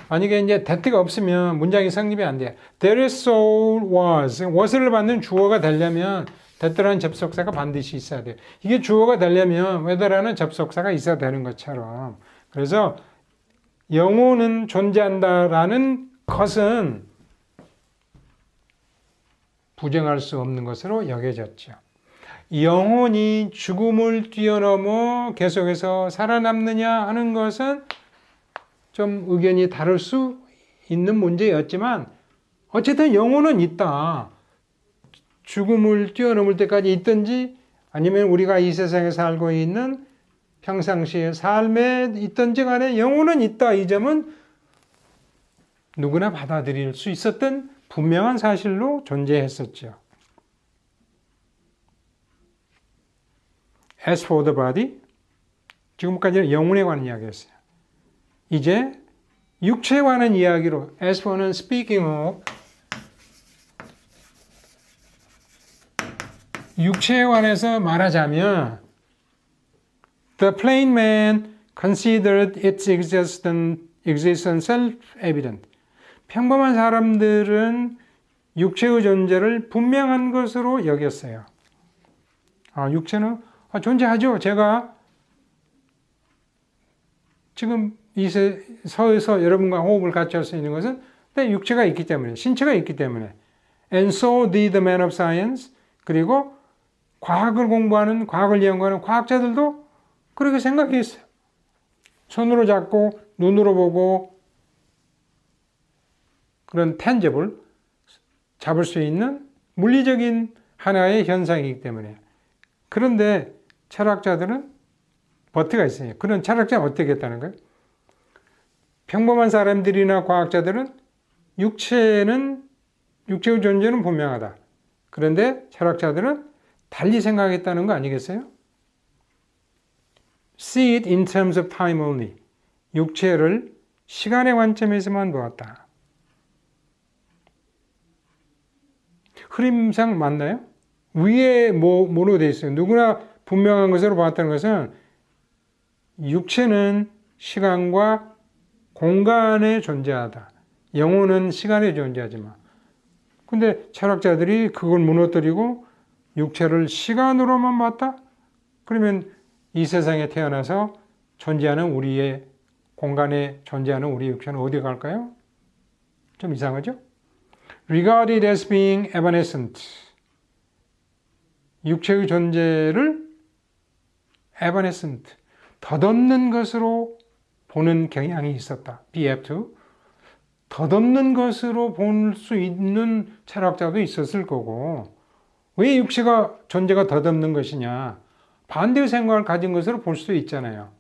만약에 이제 that가 없으면 문장이 성립이 안 돼요. There is soul was를 받는 주어가 되려면 that라는 접속사가 반드시 있어야 돼요. 이게 주어가 되려면 whether라는 접속사가 있어야 되는 것처럼. 그래서 영혼은 존재한다라는 것은 부정할 수 없는 것으로 여겨졌죠. 영혼이 죽음을 뛰어넘어 계속해서 살아남느냐 하는 것은 좀 의견이 다를 수 있는 문제였지만 어쨌든 영혼은 있다. 죽음을 뛰어넘을 때까지 있든지 아니면 우리가 이 세상에 살고 있는 평상시의 삶에 있든지 간에 영혼은 있다. 이 점은 누구나 받아들일 수 있었던 분명한 사실로 존재했었죠. As for the body, 지금까지는 영혼에 관한 이야기였어요. 이제 육체에 관한 이야기로 as for는 speaking of 육체에 관해서 말하자면 the plain man considered its existence self-evident. 평범한 사람들은 육체의 존재를 분명한 것으로 여겼어요. 육체는 존재하죠. 제가 지금 이 서에서 여러분과 호흡을 같이 할 수 있는 것은 내 육체가 있기 때문에, 신체가 있기 때문에. And so did the man of science. 그리고 과학을 공부하는, 과학을 연구하는 과학자들도 그렇게 생각했어요. 손으로 잡고, 눈으로 보고, 그런 tangible, 잡을 수 있는 물리적인 하나의 현상이기 때문에. 그런데 철학자들은 버트가 있어요. 그런 철학자는 어떻게 했다는 거예요? 평범한 사람들이나 과학자들은 육체의 존재는 분명하다. 그런데 철학자들은 달리 생각했다는 거 아니겠어요? See it in terms of time only. 육체를 시간의 관점에서만 보았다. 흐름상 맞나요? 위에 뭐로 되어 있어요? 누구나 분명한 것으로 보았다는 것은 육체는 시간과 공간에 존재하다. 영혼은 시간에 존재하지만. 근데 철학자들이 그걸 무너뜨리고 육체를 시간으로만 봤다? 그러면 이 세상에 태어나서 존재하는 우리의 공간에 존재하는 우리 육체는 어디 갈까요? 좀 이상하죠? Regarded as being evanescent. 육체의 존재를 evanescent, 덧없는 것으로 보는 경향이 있었다. BF2. 덧없는 것으로 볼 수 있는 철학자도 있었을 거고 왜 육체가 존재가 덧없는 것이냐. 반대의 생각을 가진 것으로 볼 수 있잖아요.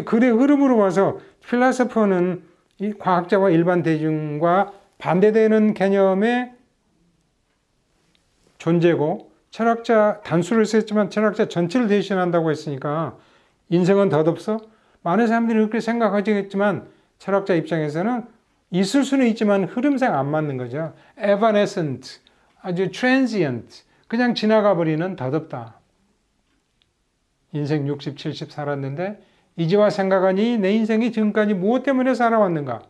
글의 흐름으로 봐서 필라소퍼는 이 과학자와 일반 대중과 반대되는 개념의 존재고 철학자 단수를 썼지만 철학자 전체를 대신한다고 했으니까 인생은 덧없어? 많은 사람들이 그렇게 생각하겠지만 철학자 입장에서는 있을 수는 있지만 흐름상 안 맞는 거죠. evanescent, 아주 transient, 그냥 지나가 버리는 덧없다. 인생 60, 70 살았는데 이제와 생각하니 내 인생이 지금까지 무엇 때문에 살아왔는가?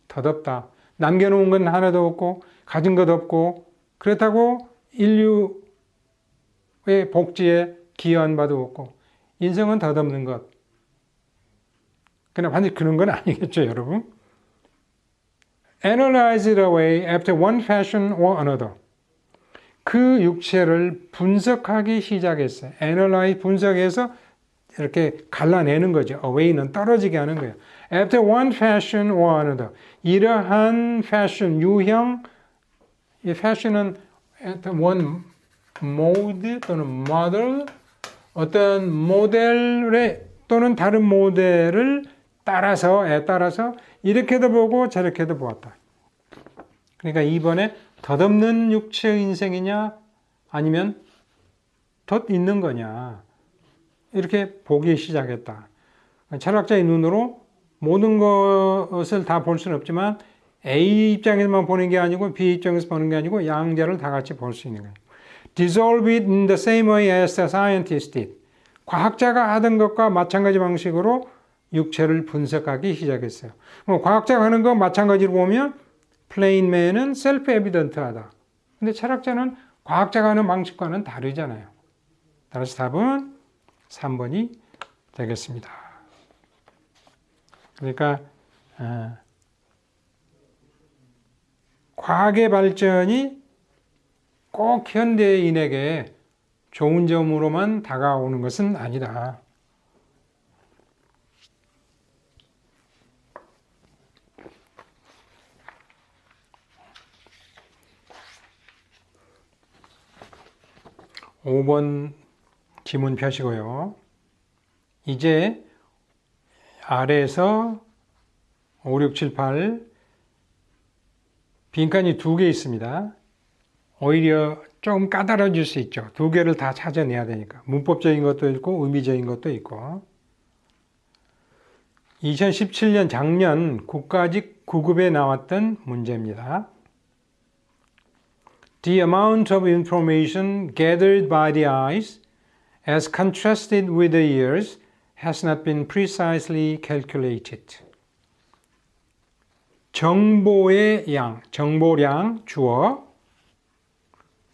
덧없다. 남겨놓은 건 하나도 없고 가진 것 없고 그렇다고 인류의 복지에 기여한 바도 없고 인생은 덧없는 것. 그러나 반드시 그런 건 아니겠죠, 여러분? Analyze it away after one fashion or another. 그 육체를 분석하기 시작했어요. Analyze, 분석해서 이렇게 갈라내는 거죠. Away는 떨어지게 하는 거예요. After one fashion or another. 이러한 fashion, 유형, 이 fashion은 one mode 또는 model, 어떤 모델의 또는 다른 모델을 따라서 이렇게도 보고 저렇게도 보았다. 그러니까 이번에 덧없는 육체의 인생이냐 아니면 덧 있는 거냐 이렇게 보기 시작했다. 철학자의 눈으로 모든 것을 다 볼 수는 없지만 A 입장에서만 보는 게 아니고 B 입장에서 보는 게 아니고 양자를 다 같이 볼 수 있는 거예요. Dissolve it in the same way as the scientist did. 과학자가 하던 것과 마찬가지 방식으로 육체를 분석하기 시작했어요. 과학자가 하는 거 마찬가지로 보면 plain man은 self-evident하다. 근데 철학자는 과학자가 하는 방식과는 다르잖아요. 따라서 답은 3번이 되겠습니다. 그러니까 과학의 발전이 꼭 현대인에게 좋은 점으로만 다가오는 것은 아니다. 5번 지문 펴시고요. 이제 아래에서 5, 6, 7, 8 빈칸이 2개 있습니다. 오히려 좀 까다로워질 수 있죠. 2개를 다 찾아내야 되니까. 문법적인 것도 있고 의미적인 것도 있고. 2017년 작년 국가직 9급에 나왔던 문제입니다. The amount of information gathered by the eyes as contrasted with the ears has not been precisely calculated. 정보의 양, 정보량, 주어.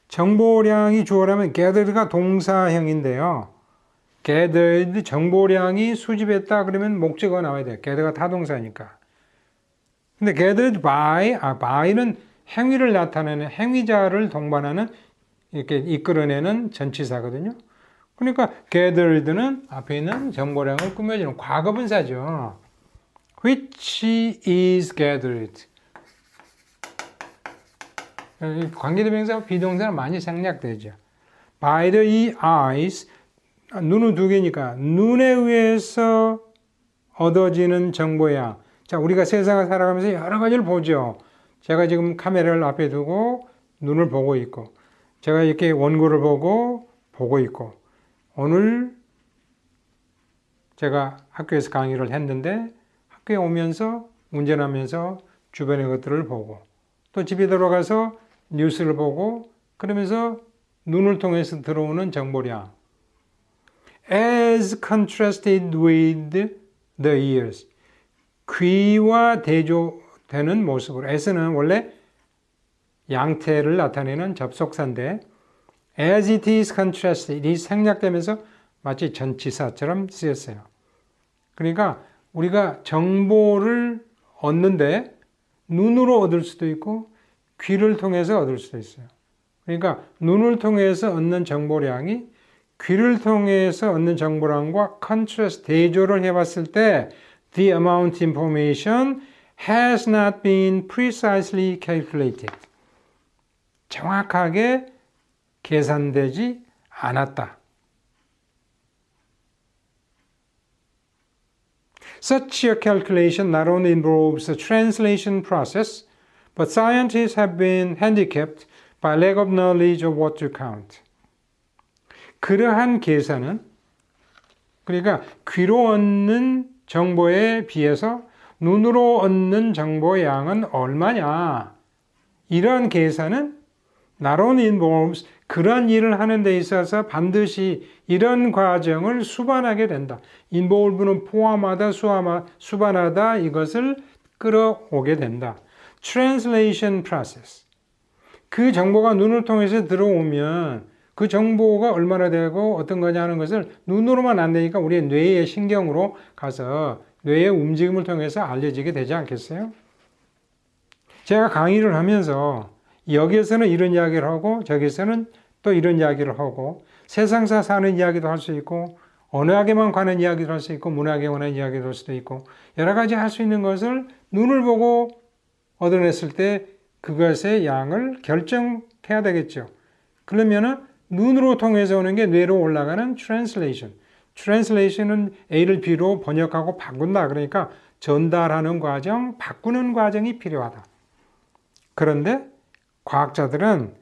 정보량이 주어라면 gathered가 동사형인데요. gathered, 정보량이 수집했다 그러면 목적어가 나와야 돼요. gathered가 타동사니까. 근데 gathered by는 행위를 나타내는 행위자를 동반하는 이렇게 이끌어내는 전치사거든요. 그러니까 gathered는 앞에 있는 정보량을 꾸며주는 과거분사죠. Which is gathered. 관계대명사와 비동사는 많이 생략되죠. By the eyes, 눈은 2개니까 눈에 의해서 얻어지는 정보량. 자, 우리가 세상을 살아가면서 여러 가지를 보죠. 제가 지금 카메라를 앞에 두고 눈을 보고 있고, 제가 이렇게 원고를 보고 있고, 오늘 제가 학교에서 강의를 했는데 학교에 오면서 운전하면서 주변의 것들을 보고, 또 집에 들어가서 뉴스를 보고, 그러면서 눈을 통해서 들어오는 정보량. As contrasted with the ears. 귀와 대조되는 모습으로. as는 원래 양태를 나타내는 접속사인데 as it is contrasted, 이 생략되면서 마치 전치사처럼 쓰였어요. 그러니까 우리가 정보를 얻는데 눈으로 얻을 수도 있고 귀를 통해서 얻을 수도 있어요. 그러니까 눈을 통해서 얻는 정보량이 귀를 통해서 얻는 정보량과 contrast, 대조를 해봤을 때 the amount information has not been precisely calculated. 정확하게 계산되지 않았다. Such a calculation not only involves a translation process, but scientists have been handicapped by lack of knowledge of what to count. 그러한 계산은, 그러니까 귀로 얻는 정보에 비해서 눈으로 얻는 정보의 양은 얼마냐? 이러한 계산은 not only involves 그런 일을 하는 데 있어서 반드시 이런 과정을 수반하게 된다. involve는 포함하다, 수반하다 이것을 끌어오게 된다. translation process. 그 정보가 눈을 통해서 들어오면 그 정보가 얼마나 되고 어떤 거냐 하는 것을 눈으로만 안 되니까 우리의 뇌의 신경으로 가서 뇌의 움직임을 통해서 알려지게 되지 않겠어요? 제가 강의를 하면서 여기에서는 이런 이야기를 하고 저기서는 또 이런 이야기를 하고 세상사 사는 이야기도 할 수 있고 언어학에만 관한 이야기도 할 수 있고 문학에 관한 이야기도 할 수도 있고 여러 가지 할 수 있는 것을 눈을 보고 얻어냈을 때 그것의 양을 결정해야 되겠죠. 그러면은 눈으로 통해서 오는 게 뇌로 올라가는 translation. translation은 A를 B로 번역하고 바꾼다. 그러니까 전달하는 과정, 바꾸는 과정이 필요하다. 그런데 과학자들은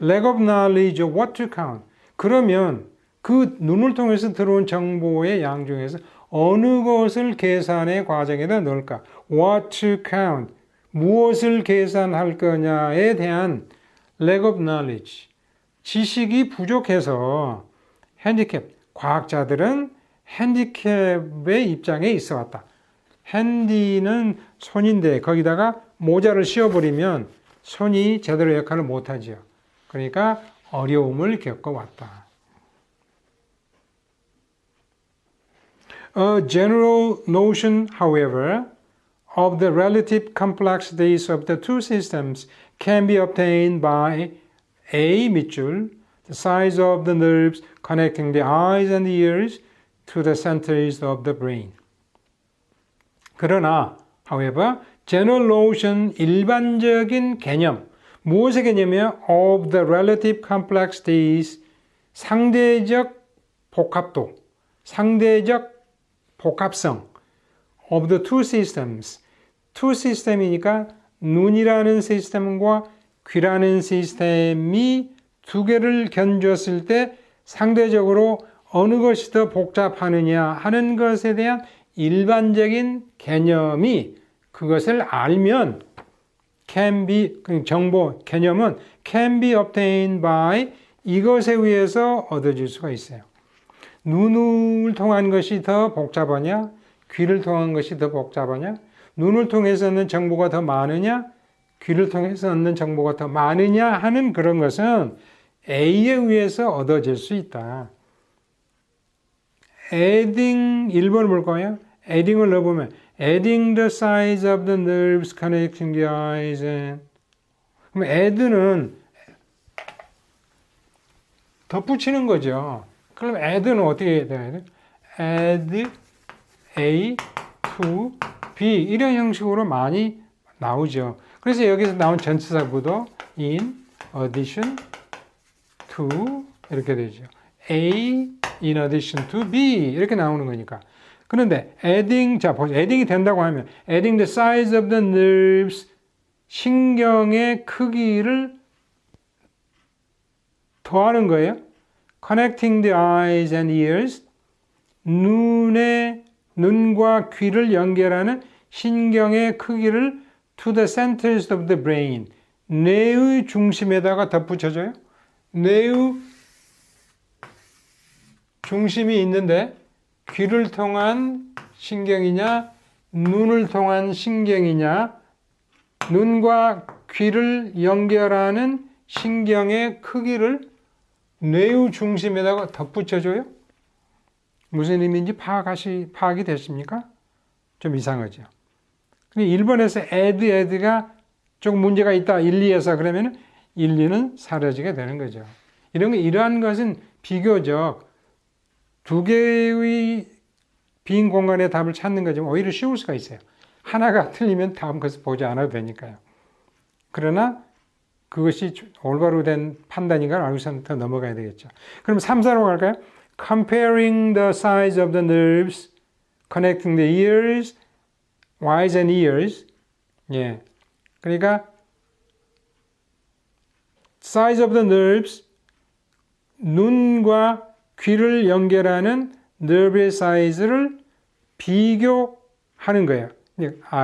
lack of knowledge of what to count. 그러면 그 눈을 통해서 들어온 정보의 양 중에서 어느 것을 계산의 과정에다 넣을까? What to count. 무엇을 계산할 거냐에 대한 lack of knowledge. 지식이 부족해서 핸디캡. 과학자들은 핸디캡의 입장에 있어 왔다. 핸디는 손인데 거기다가 모자를 씌워버리면 손이 제대로 역할을 못하지요. 그러니까 어려움을 겪어왔다. A general notion, however, of the relative complexities of the two systems can be obtained by A. 밑줄, the size of the nerves connecting the eyes and the ears to the centers of the brain. 그러나, however, general notion, 일반적인 개념, 무엇의 개념이요? Of the relative complexities, 상대적 복합도, 상대적 복합성 of the two systems. two system이니까 눈이라는 시스템과 귀라는 시스템이 두 개를 견주었을 때 상대적으로 어느 것이 더 복잡하느냐 하는 것에 대한 일반적인 개념이 그것을 알면 can be, 정보, 개념은 can be obtained by 이것에 의해서 얻어질 수가 있어요. 눈을 통한 것이 더 복잡하냐? 귀를 통한 것이 더 복잡하냐? 눈을 통해서 얻는 정보가 더 많으냐? 귀를 통해서 얻는 정보가 더 많으냐? 하는 그런 것은 A에 의해서 얻어질 수 있다. adding 1번을 볼 거예요. adding을 넣어보면 adding the size of the nerves connecting the eyes and 그럼 add는 덧붙이는 거죠. 그럼 add는 어떻게 해야 돼? add A to B 이런 형식으로 많이 나오죠. 그래서 여기서 나온 전치사구도 in addition to 이렇게 되죠. A in addition to B 이렇게 나오는 거니까. 그런데 adding 자 보세요. adding이 된다고 하면 adding the size of the nerves 신경의 크기를 더하는 거예요. connecting the eyes and ears 눈과 귀를 연결하는 신경의 크기를 to the centers of the brain 뇌의 중심에다가 덧붙여줘요. 뇌의 중심이 있는데 귀를 통한 신경이냐 눈을 통한 신경이냐 눈과 귀를 연결하는 신경의 크기를 뇌의 중심에다가 덧붙여줘요. 무슨 의미인지 파악이 됐습니까? 좀 이상하죠. 근데 1번에서 add가 조금 문제가 있다. 1, 2에서 그러면 1, 2는 사라지게 되는 거죠. 이러한 것은 비교적 두 개의 빈 공간의 답을 찾는 거지만 오히려 쉬울 수가 있어요. 하나가 틀리면 다음 것을 보지 않아도 되니까요. 그러나 그것이 올바로 된 판단인가를 알고서는 더 넘어가야 되겠죠. 그럼 3, 4로 갈까요? Comparing the size of the nerves connecting the ears, eyes and ears. 예. 그러니까 size of the nerves 눈과 귀를 연결하는 nerve의 사이즈를 비교하는 거예요.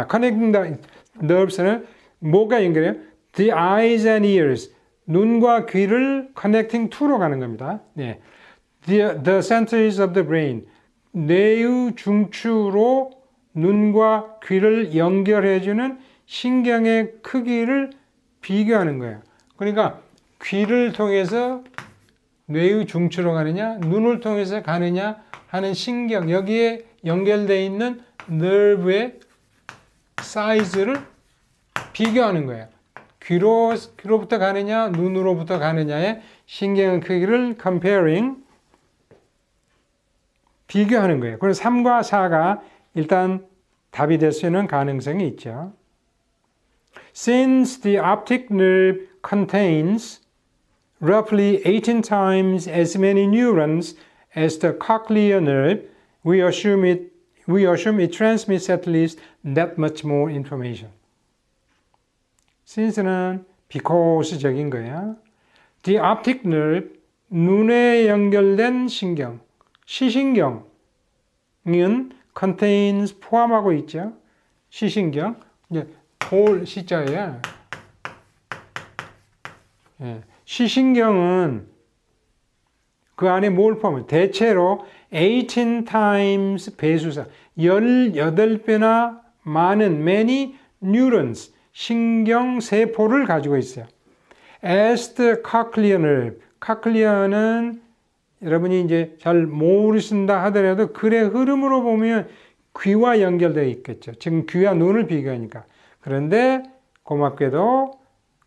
connecting the nerves는 뭐가 연결해요? The eyes and ears. 눈과 귀를 connecting to로 가는 겁니다. 네. The centers of the brain. 뇌의 중추로 눈과 귀를 연결해주는 신경의 크기를 비교하는 거예요. 그러니까 귀를 통해서 뇌의 중추로 가느냐, 눈을 통해서 가느냐 하는 신경, 여기에 연결되어 있는 nerve의 사이즈를 비교하는 거예요. 귀로부터 가느냐, 눈으로부터 가느냐의 신경 크기를 comparing, 비교하는 거예요. 그래서 3과 4가 일단 답이 될 수 있는 가능성이 있죠. Since the optic nerve contains roughly 18 times as many neurons as the cochlear nerve, we assume it transmits at least that much more information. since는 because적인 거예요. The optic nerve, 눈에 연결된 신경, 시신경은 contains, 포함하고 있죠. 시신경, 이제 볼 시자예요. 예. 시신경은 그 안에 뭘 포함해요? 대체로 18 times 배수사, 18배나 많은 many neurons, 신경세포를 가지고 있어요. As the cochlear nerve, cochlear는 여러분이 이제 잘 모르신다 하더라도 글의 흐름으로 보면 귀와 연결되어 있겠죠. 지금 귀와 눈을 비교하니까. 그런데 고맙게도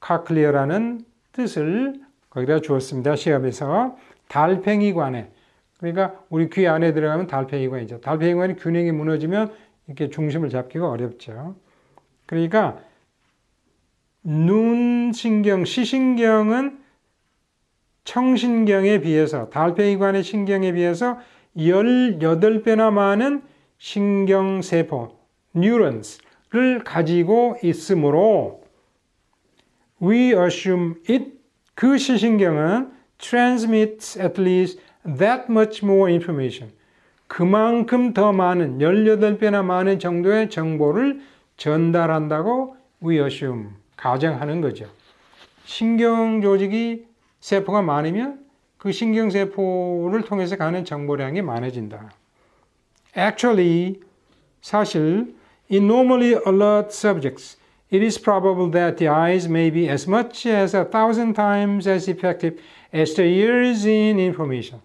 cochlear라는 뜻을 거기다 주었습니다. 시험에서 달팽이관에. 그러니까 우리 귀 안에 들어가면 달팽이관이죠. 달팽이관이 균형이 무너지면 이렇게 중심을 잡기가 어렵죠. 그러니까 눈신경, 시신경은 청신경에 비해서, 달팽이관의 신경에 비해서 18배나 많은 신경세포, neurons를 가지고 있으므로 we assume it, 그 시신경은 transmits at least that much more information. 그만큼 더 많은, 18배나 많은 정도의 정보를 전달한다고 we assume, 가정하는 거죠. 신경 조직이 세포가 많으면 그 신경세포를 통해서 가는 정보량이 많아진다. Actually, 사실, in normally alert subjects, it is probable that the eyes may be as much as 1,000 times as effective as the ears in information.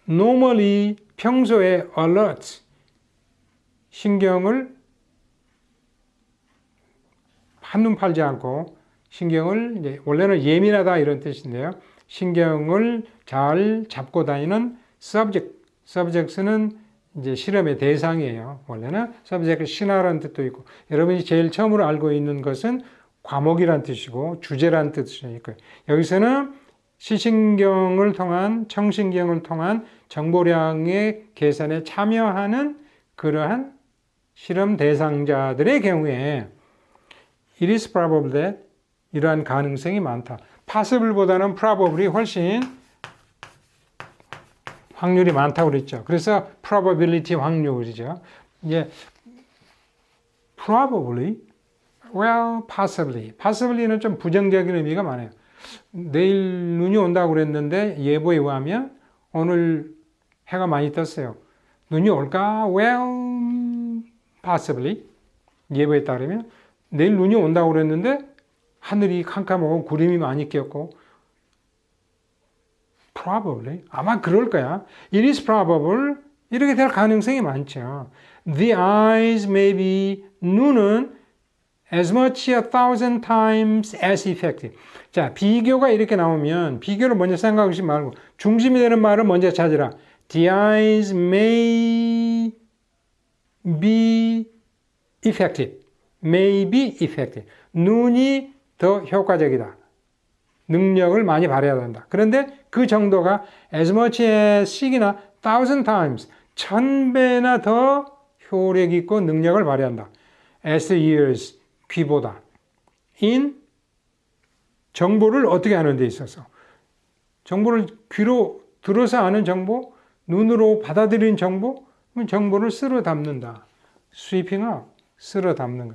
Normally, 평소에 alert, 신경을 한눈 팔지 않고 신경을 이제 원래는 예민하다 이런 뜻인데요. 신경을 잘 잡고 다니는 subjects는 이제 실험의 대상이에요. 원래는 subject 신화라는 뜻도 있고, 여러분이 제일 처음으로 알고 있는 것은 과목이란 뜻이고 주제란 뜻이 있고요. 여기서는 시신경을 통한, 청신경을 통한 정보량의 계산에 참여하는 그러한 실험 대상자들의 경우에 it is probable that 이러한 가능성이 많다. possible보다는 probably 훨씬 확률이 많다고 그랬죠. 그래서 probability 확률이죠. 이제 probably, well, possibly. possibly는 좀 부정적인 의미가 많아요. 내일 눈이 온다고 그랬는데 예보에 의하면 오늘 해가 많이 떴어요. 눈이 올까? well, possibly. 예보에 따르면 내일 눈이 온다고 그랬는데 하늘이 캄캄하고 구름이 많이 꼈고 probably, 아마 그럴 거야. It is probable, 이렇게 될 가능성이 많죠. The eyes may be, 눈은 as much 1,000 times as effective. 자, 비교가 이렇게 나오면 비교를 먼저 생각하지 말고 중심이 되는 말을 먼저 찾으라. The eyes may be effective. May be effective. 눈이 더 효과적이다. 능력을 많이 발휘해야 된다. 그런데 그 정도가 as much as 식이나 1,000 times, 1,000배나 더 효력 있고 능력을 발휘한다. as the ears, 귀보다. in, 정보를 어떻게 하는 데 있어서. 정보를 귀로 들어서 아는 정보, 눈으로 받아들이는 정보, 정보를 쓸어 담는다. sweeping up, 쓸어 담는 거.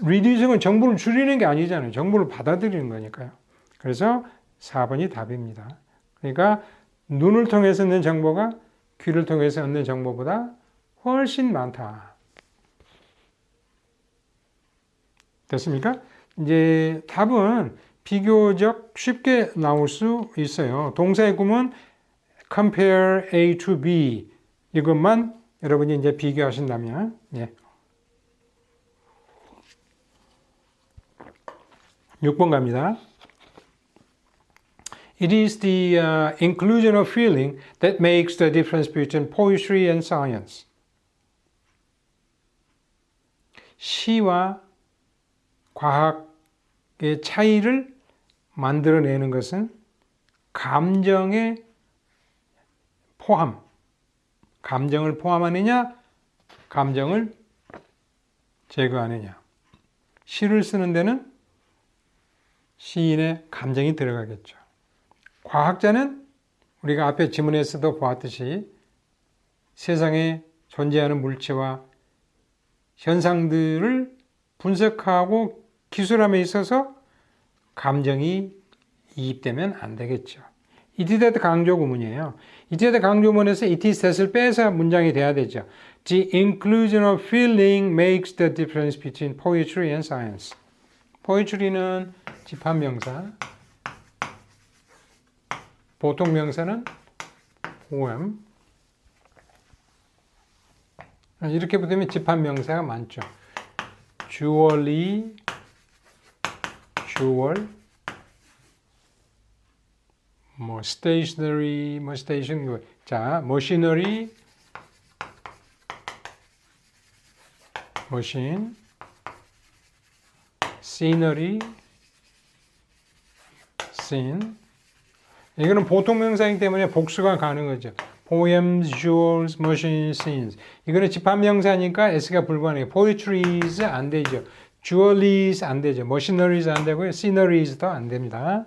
reducing은 정보를 줄이는 게 아니잖아요. 정보를 받아들이는 거니까요. 그래서 4번이 답입니다. 그러니까 눈을 통해서 얻는 정보가 귀를 통해서 얻는 정보보다 훨씬 많다. 됐습니까? 이제 답은 비교적 쉽게 나올 수 있어요. 동사의 구문 compare A to B 이것만 여러분이 이제 비교하신다면 예. 6번 갑니다. It is the inclusion of feeling that makes the difference between poetry and science. 시와 과학의 차이를 만들어내는 것은 감정의 포함, 감정을 포함하느냐, 감정을 제거하느냐. 시를 쓰는 데는 시인의 감정이 들어가겠죠. 과학자는 우리가 앞에 지문에서도 보았듯이 세상에 존재하는 물체와 현상들을 분석하고 기술함에 있어서 감정이 이입되면 안 되겠죠. it is that 강조 구문이에요. it is that 강조 구문에서 it is that을 빼서 문장이 돼야 되죠. The inclusion of feeling makes the difference between poetry and science. poetry는 집합명사, 보통 명사는 poem. 이렇게 붙으면 집합명사가 많죠. jewelry, jewel, 뭐 stationery, 뭐 station, 자, machinery, machine, scenery, scene. 이거는 보통 명사이기 때문에 복수가 가능하죠. poems, jewels, machines, scenes. 이거는 집합명사니까 s가 불가능해요. poetries 안 되죠. jewelries 안 되죠. machineries 안 되고요. sceneries도 안 됩니다.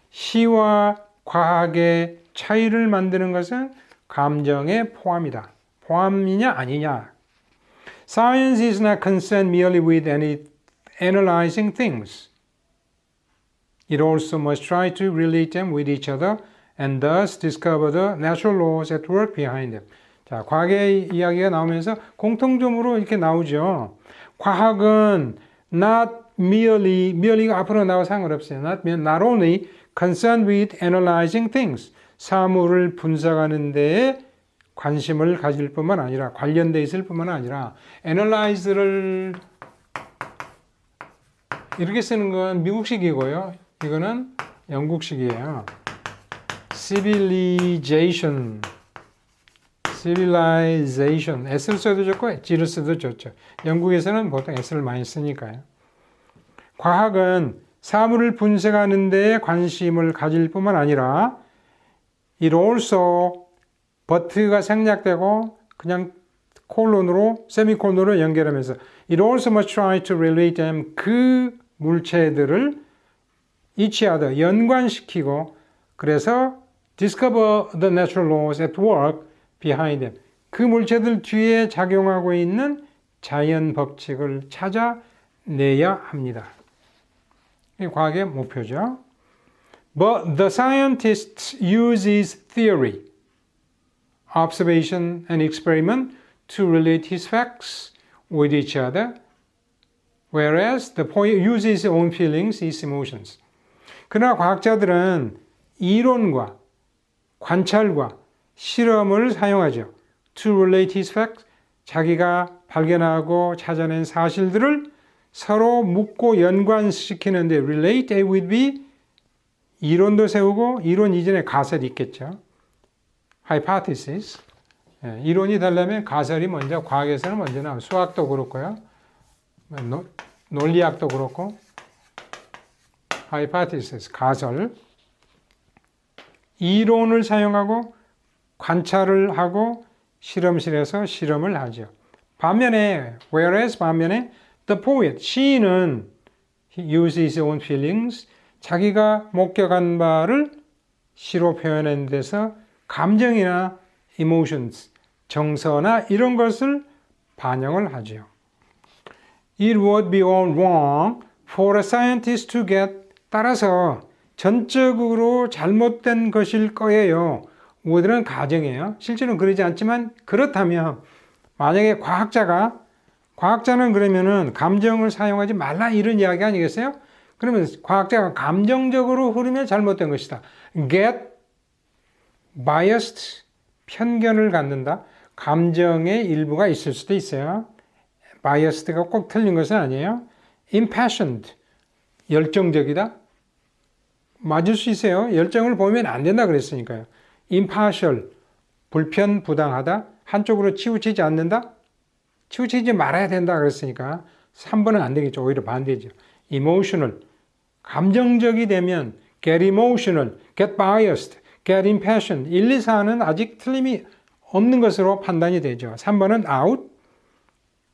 시와 과학의 차이를 만드는 것은 감정의 포함이다. 포함이냐 아니냐. Science is not concerned merely with analyzing things. It also must try to relate them with each other and thus discover the natural laws at work behind them. 자, 과학의 이야기가 나오면서 공통점으로 이렇게 나오죠. 과학은 not merely가 앞으로 나와 상관없어요. not only concerned with analyzing things. 사물을 분석하는 데에 관심을 가질 뿐만 아니라 관련돼 있을 뿐만 아니라 analyze를 이렇게 쓰는 건 미국식이고요. 이거는 영국식이에요. civilization, S를 써도 좋고 G를 써도 좋죠. 영국에서는 보통 S를 많이 쓰니까요. 과학은 사물을 분석하는 데에 관심을 가질 뿐만 아니라 it also but가 생략되고 그냥 콜론으로 세미콜론으로 연결하면서 it also must try to relate them 그 물체들을 each other 연관시키고 그래서 discover the natural laws at work behind them 그 물체들 뒤에 작용하고 있는 자연 법칙을 찾아내야 합니다. 이 과학의 목표죠. But the scientist uses theory, observation and experiment to relate his facts with each other, whereas the poet uses his own feelings, his emotions. 그러나 과학자들은 이론과 관찰과 실험을 사용하죠. To relate his facts, 자기가 발견하고 찾아낸 사실들을 서로 묶고 연관시키는데 relate A with B 이론도 세우고 이론 이전에 가설이 있겠죠. hypothesis 이론이 되려면 가설이 먼저 과학에서는 먼저 나와요. 수학도 그렇고요. 논리학도 그렇고 hypothesis 가설 이론을 사용하고 관찰을 하고 실험실에서 실험을 하죠. 반면에 the poet, 시인은 he uses his own feelings, 자기가 목격한 바를 시로 표현하는 데서 감정이나 emotions, 정서나 이런 것을 반영을 하죠. It would be all wrong for a scientist to get. 따라서 전적으로 잘못된 것일 거예요. would는 가정이에요. 실제로는 그러지 않지만 그렇다면 만약에 과학자는 그러면은 감정을 사용하지 말라 이런 이야기 아니겠어요? 그러면 과학자가 감정적으로 흐르면 잘못된 것이다. Get biased, 편견을 갖는다. 감정의 일부가 있을 수도 있어요. biased가 꼭 틀린 것은 아니에요. impassioned, 열정적이다. 맞을 수 있어요. 열정을 보면 안 된다 그랬으니까요. impartial, 불편부당하다. 한쪽으로 치우치지 않는다. 치우치지 말아야 된다 그랬으니까 3번은 안 되겠죠. 오히려 반대죠. emotional, 감정적이 되면 get emotional, get biased, get impassioned. 1, 2, 4는 아직 틀림이 없는 것으로 판단이 되죠. 3번은 out.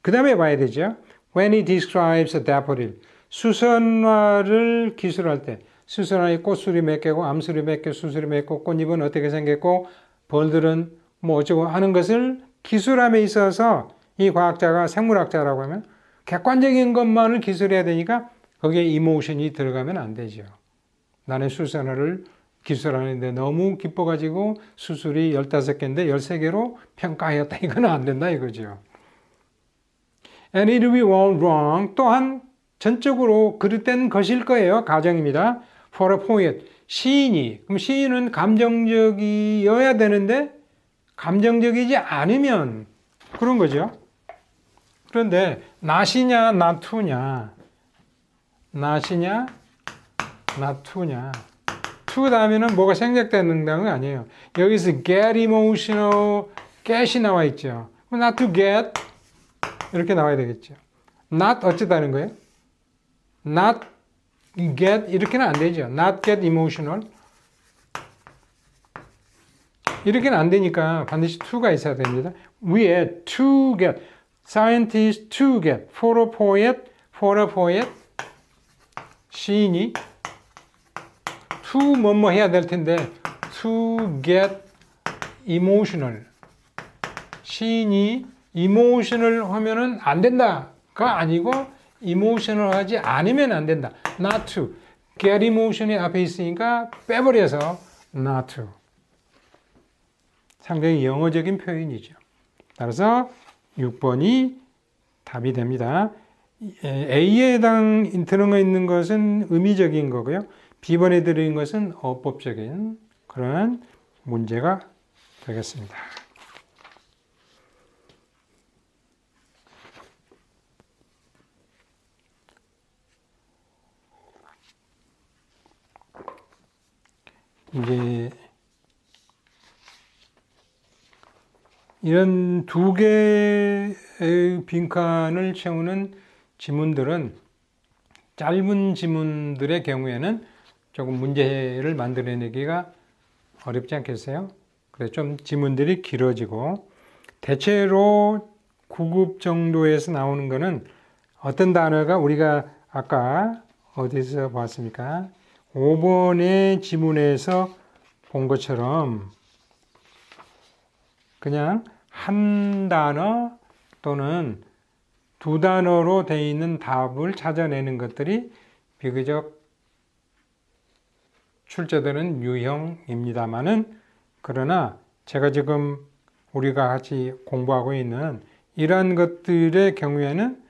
그 다음에 봐야 되죠. When he describes a daffodil. 수선화를 기술할 때 수선화의 꽃술이 몇 개고 암술이 몇 개, 수술이 몇 개, 꽃잎은 어떻게 생겼고 벌들은 뭐 어쩌고 하는 것을 기술함에 있어서 이 과학자가 생물학자라고 하면 객관적인 것만을 기술해야 되니까 거기에 이모션이 들어가면 안 되죠. 나는 수선화를 기술하는데 너무 기뻐가지고 수술이 15개인데 13개로 평가하였다. 이거는 안 된다 이거죠. And it will be all wrong. 또한 전적으로 그릇된 것일 거예요. 가정입니다. For a poet. 시인이. 그럼 시인은 감정적이어야 되는데 감정적이지 않으면 그런 거죠. 그런데 not이냐 not냐. not이냐 not냐. to 다음에는 뭐가 생략되는 건 아니에요. 여기서 get emotional, get이 나와 있죠. not to get 이렇게 나와야 되겠죠. not 어쩌다는 거예요? not get 이렇게는 안 되죠. not get emotional 이렇게는 안 되니까 반드시 to가 있어야 됩니다. 위에 to get, scientist to get, for a poet 시인이 to 뭐뭐 해야 될 텐데 to get emotional 시인이 emotional 하면은 안 된다가 아니고 emotional 하지 않으면 안 된다. not to. get emotion이 앞에 있으니까 빼버려서 not to. 상당히 영어적인 표현이죠. 따라서 6번이 답이 됩니다. A에 해당 들어가 있는 것은 의미적인 거고요. B번에 들어있는 것은 어법적인 그런 문제가 되겠습니다. 이제 이런 두 개의 빈칸을 채우는 지문들은 짧은 지문들의 경우에는 조금 문제를 만들어내기가 어렵지 않겠어요? 그래서 좀 지문들이 길어지고 대체로 9급 정도에서 나오는 거는 어떤 단어가 우리가 아까 어디서 봤습니까? 5번의 지문에서 본 것처럼 그냥 한 단어 또는 두 단어로 되어 있는 답을 찾아내는 것들이 비교적 출제되는 유형입니다만은 그러나 제가 지금 우리가 같이 공부하고 있는 이러한 것들의 경우에는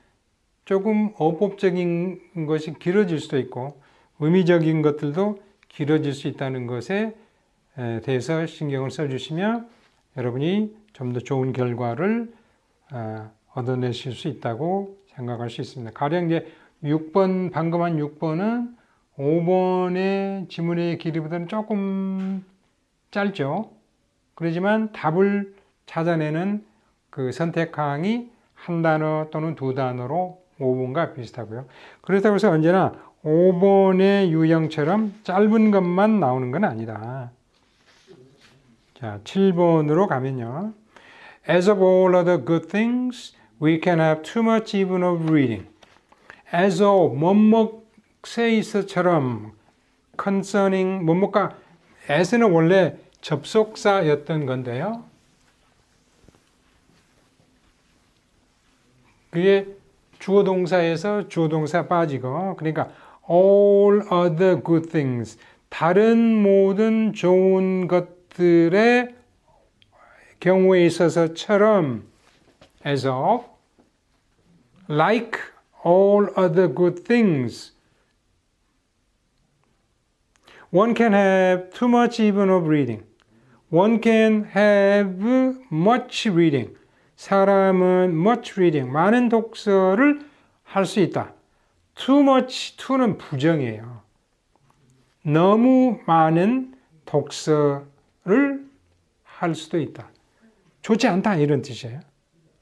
조금 어법적인 것이 길어질 수도 있고 의미적인 것들도 길어질 수 있다는 것에 대해서 신경을 써주시면 여러분이 좀 더 좋은 결과를 얻어내실 수 있다고 생각할 수 있습니다. 가령 이제 6번, 방금 한 6번은 5번의 지문의 길이보다는 조금 짧죠. 그렇지만 답을 찾아내는 그 선택항이 한 단어 또는 두 단어로 5번과 비슷하고요. 그렇다고 해서 언제나 5번의 유형처럼 짧은 것만 나오는 건 아니다. 자, 7번으로 가면요. As of all other good things, we can have too much even of reading. As of, 뭐뭐에 있어처럼 concerning, 뭐뭐가 as는 원래 접속사였던 건데요. 그게 주어 동사에서 주어 동사 빠지고, 그러니까 all other good things, 다른 모든 좋은 것들의 경우에 있어서처럼 as of, like all other good things. One can have too much even of reading. One can have much reading. 사람은 much reading, 많은 독서를 할 수 있다. Too much, to는 부정이에요. 너무 많은 독서를 할 수도 있다. 좋지 않다 이런 뜻이에요.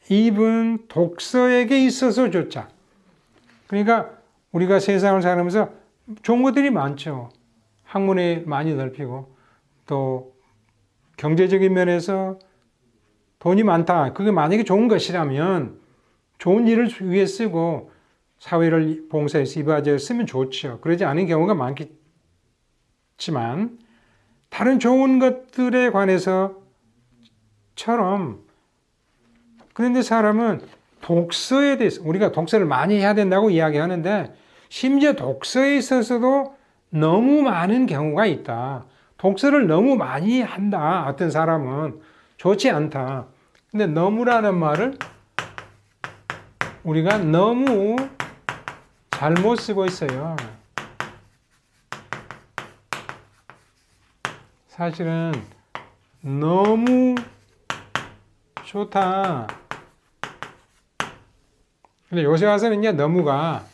even 독서에게 있어서 좋다. 그러니까 우리가 세상을 살면서 좋은 것들이 많죠. 학문이 많이 넓히고 또 경제적인 면에서 돈이 많다. 그게 만약에 좋은 것이라면 좋은 일을 위해 쓰고 사회를 봉사해서 이바지에 쓰면 좋죠. 그러지 않은 경우가 많겠지만 다른 좋은 것들에 관해서처럼 그런데 사람은 독서에 대해서 우리가 독서를 많이 해야 된다고 이야기하는데 심지어 독서에 있어서도 너무 많은 경우가 있다. 독서를 너무 많이 한다. 어떤 사람은 좋지 않다. 근데 너무라는 말을 우리가 너무 잘못 쓰고 있어요. 사실은 너무 좋다. 근데 요새 와서는 이제 너무가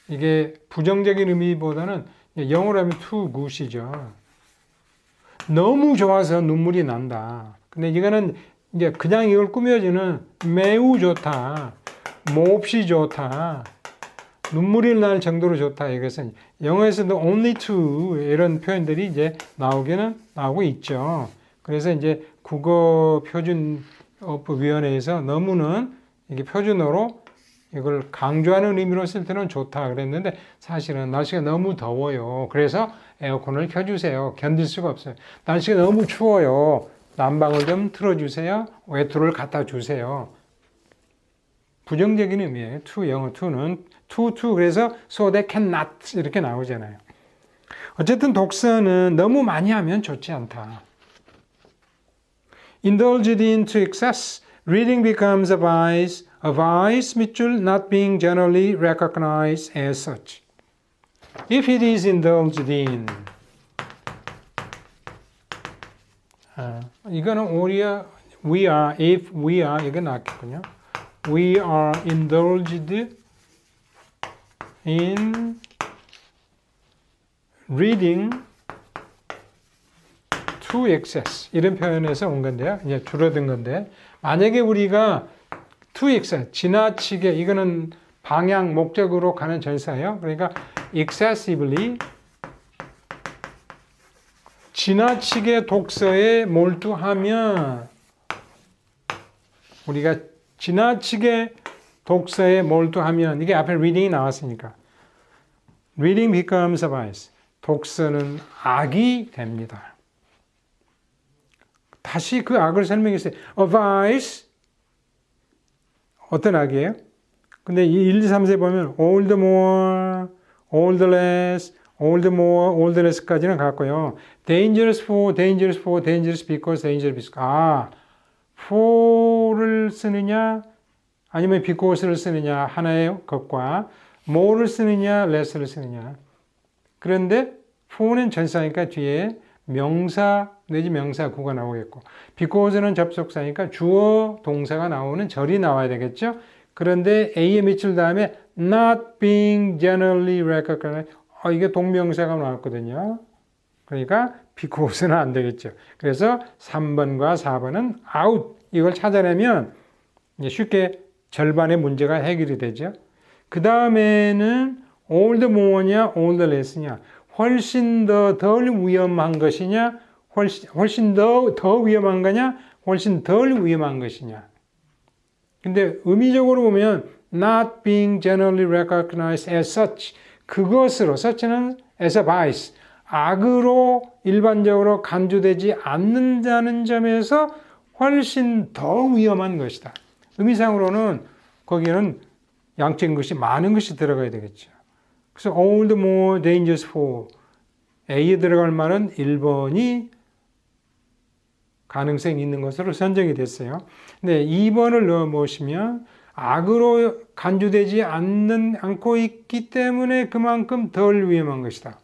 이게 부정적인 의미보다는 영어로 하면 too good이죠. 너무 좋아서 눈물이 난다. 근데 이거는 이제 그냥 이걸 꾸며주는 매우 좋다, 몹시 좋다, 눈물이 날 정도로 좋다. 이것은 영어에서도 only to 이런 표현들이 이제 나오고 있죠. 그래서 이제 국어표준어법위원회에서 너무는 이게 표준어로 이걸 강조하는 의미로 쓸 때는 좋다 그랬는데 사실은 날씨가 너무 더워요. 그래서 에어컨을 켜주세요. 견딜 수가 없어요. 날씨가 너무 추워요. 난방을 좀 틀어주세요. 외투를 갖다 주세요. 부정적인 의미예요. to, 영어 to는 to 그래서 so they cannot 이렇게 나오잖아요. 어쨌든 독서는 너무 많이 하면 좋지 않다. Indulged into excess, reading becomes a vice 밑줄 not being generally recognized as such. If it is indulged in, 이거는 오히려 if we are 이거 낫겠군요. We are indulged in reading to excess 이런 표현에서 온 건데요. 이제 줄어든 건데 만약에 우리가 to excess 지나치게 이거는 방향 목적으로 가는 전사예요. 그러니까 excessively 지나치게 독서에 몰두하면 우리가 지나치게 독서에 몰두하면 이게 앞에 reading이 나왔으니까 reading becomes a vice 독서는 악이 됩니다. 다시 그 악을 설명했어요. A vice 어떤 악이에요? 근데 이 1, 2, 3세 보면 all the more, all the less, all the more, all the less까지는 갔고요. dangerous for, dangerous for, dangerous because, dangerous because. for를 쓰느냐 아니면 because를 쓰느냐 하나의 것과 more를 쓰느냐 less를 쓰느냐. 그런데 for는 전사니까 뒤에 명사 내지 명사구가 나오겠고 because는 접속사니까 주어 동사가 나오는 절이 나와야 되겠죠. 그런데 A의 밑줄 다음에 not being generally recognized 이게 동명사가 나왔거든요. 그러니까 because는 안 되겠죠. 그래서 3번과 4번은 out 이걸 찾아내면 쉽게 절반의 문제가 해결이 되죠. 그 다음에는 all the more냐 all the less냐 훨씬 더 덜 위험한 것이냐 훨씬 더 위험한 거냐 훨씬 덜 위험한 것이냐. 근데 의미적으로 보면 not being generally recognized as such 그것으로 such는 as a vice 악으로 일반적으로 간주되지 않는다는 점에서 훨씬 더 위험한 것이다. 의미상으로는 거기는 양적인 것이 많은 것이 들어가야 되겠죠. 그래서 all the more dangerous for A에 들어갈 말은 1번이 가능성이 있는 것으로 선정이 됐어요. 근데 2번을 넣어 보시면 악으로 간주되지 않고 있기 때문에 그만큼 덜 위험한 것이다.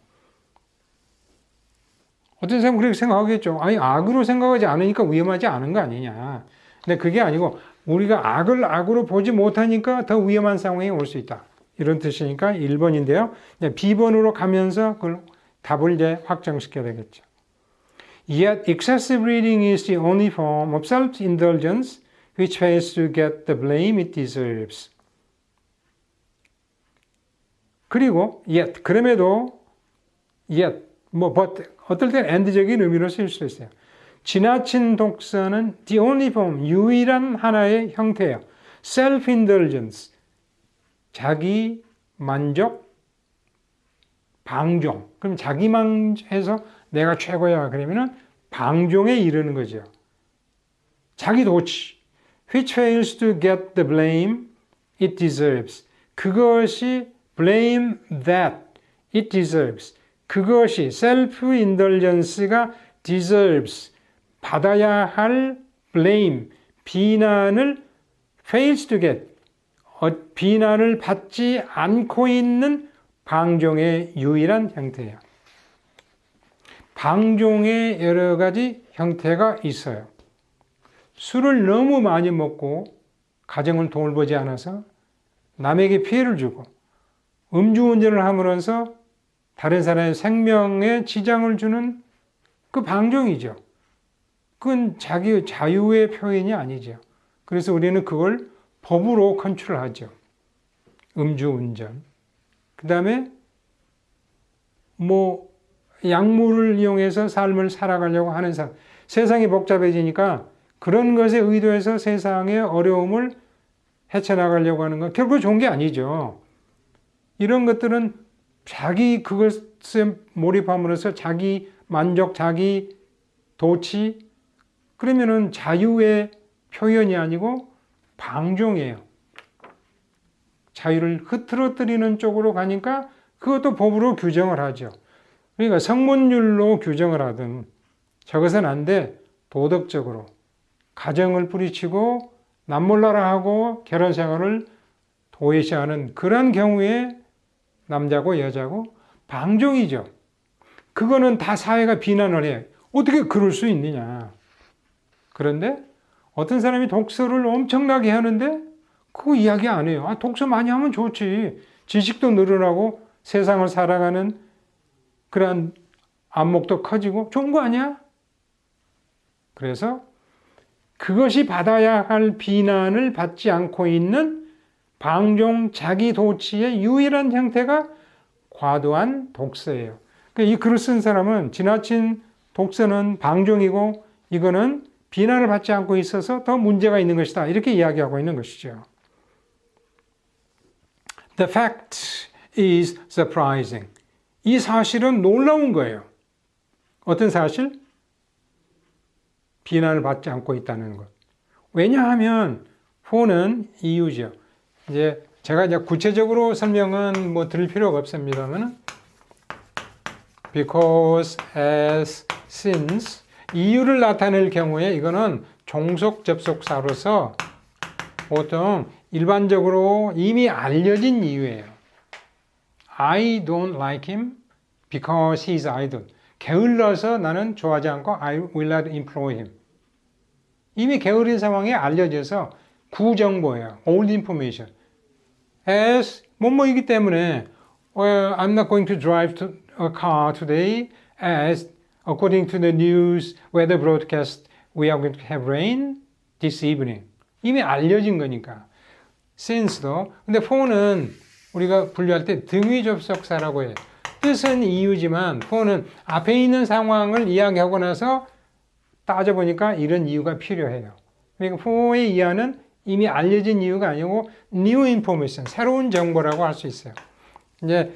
어떤 사람은 그렇게 생각하겠죠. 아니, 악으로 생각하지 않으니까 위험하지 않은 거 아니냐. 근데 그게 아니고 우리가 악을 악으로 보지 못하니까 더 위험한 상황이 올 수 있다. 이런 뜻이니까 1번인데요. B번으로 가면서 그걸 답을 이제 확정시켜야 되겠죠. Yet excessive reading is the only form of self-indulgence which fails to get the blame it deserves. 그리고 yet, 그럼에도 yet, but 어떨 때는 and적인 의미로 쓰일 수 있어요. 지나친 독서는 the only form, 유일한 하나의 형태예요. self-indulgence, 자기 만족, 방종. 그럼 자기만 해서 내가 최고야 그러면은 방종에 이르는 거죠. 자기 도취. Which fails to get the blame it deserves. 그것이 blame that it deserves. 그것이 self-indulgence가 deserves. 받아야 할 blame, 비난을 fails to get. 비난을 받지 않고 있는 방종의 유일한 형태예요. 방종의 여러 가지 형태가 있어요. 술을 너무 많이 먹고 가정을 돌보지 않아서 남에게 피해를 주고 음주운전을 함으로써 다른 사람의 생명에 지장을 주는 그 방종이죠. 그건 자기 자유의 표현이 아니죠. 그래서 우리는 그걸 법으로 컨트롤하죠. 음주운전. 그 다음에 약물을 이용해서 삶을 살아가려고 하는 사람. 세상이 복잡해지니까 그런 것에 의도해서 세상의 어려움을 헤쳐나가려고 하는 건 결국 좋은 게 아니죠. 이런 것들은 자기 그것에 몰입함으로써 자기 만족, 자기 도취, 그러면은 자유의 표현이 아니고 방종이에요. 자유를 흐트러뜨리는 쪽으로 가니까 그것도 법으로 규정을 하죠. 그러니까 성문율로 규정을 하든 저것은 안 돼. 도덕적으로 가정을 뿌리치고 남몰라라 하고 결혼 생활을 도외시하는 그런 경우에 남자고 여자고 방종이죠. 그거는 다 사회가 비난을 해요. 어떻게 그럴 수 있느냐. 그런데 어떤 사람이 독서를 엄청나게 하는데 그거 이야기 안 해요. 독서 많이 하면 좋지. 지식도 늘어나고 세상을 살아가는 그런 안목도 커지고 좋은 거 아니야? 그래서 그것이 받아야 할 비난을 받지 않고 있는 방종 자기 도취의 유일한 형태가 과도한 독서예요. 그러니까 이 글을 쓴 사람은 지나친 독서는 방종이고 이거는 비난을 받지 않고 있어서 더 문제가 있는 것이다. 이렇게 이야기하고 있는 것이죠. The fact is surprising. 이 사실은 놀라운 거예요. 어떤 사실? 비난을 받지 않고 있다는 것. 왜냐하면 for는 이유죠. 제가 구체적으로 설명은 드릴 필요가 없습니다만 because, as, since 이유를 나타낼 경우에 이거는 종속 접속사로서 보통 일반적으로 이미 알려진 이유예요. I don't like him because he's idle. 게을러서 나는 좋아하지 않고 I will not employ him. 이미 게으른 상황이 알려져서 구정보예요. Old information. As 뭐뭐이기 때문에 I'm not going to drive a car today as according to the news weather broadcast we are going to have rain this evening. 이미 알려진 거니까. since도. 근데 for는 우리가 분류할 때 등위 접속사라고 해요. 뜻은 이유지만 for는 앞에 있는 상황을 이야기하고 나서 따져보니까 이런 이유가 필요해요. 그러니까 for의 이하는 이미 알려진 이유가 아니고 new information, 새로운 정보라고 할 수 있어요. 이제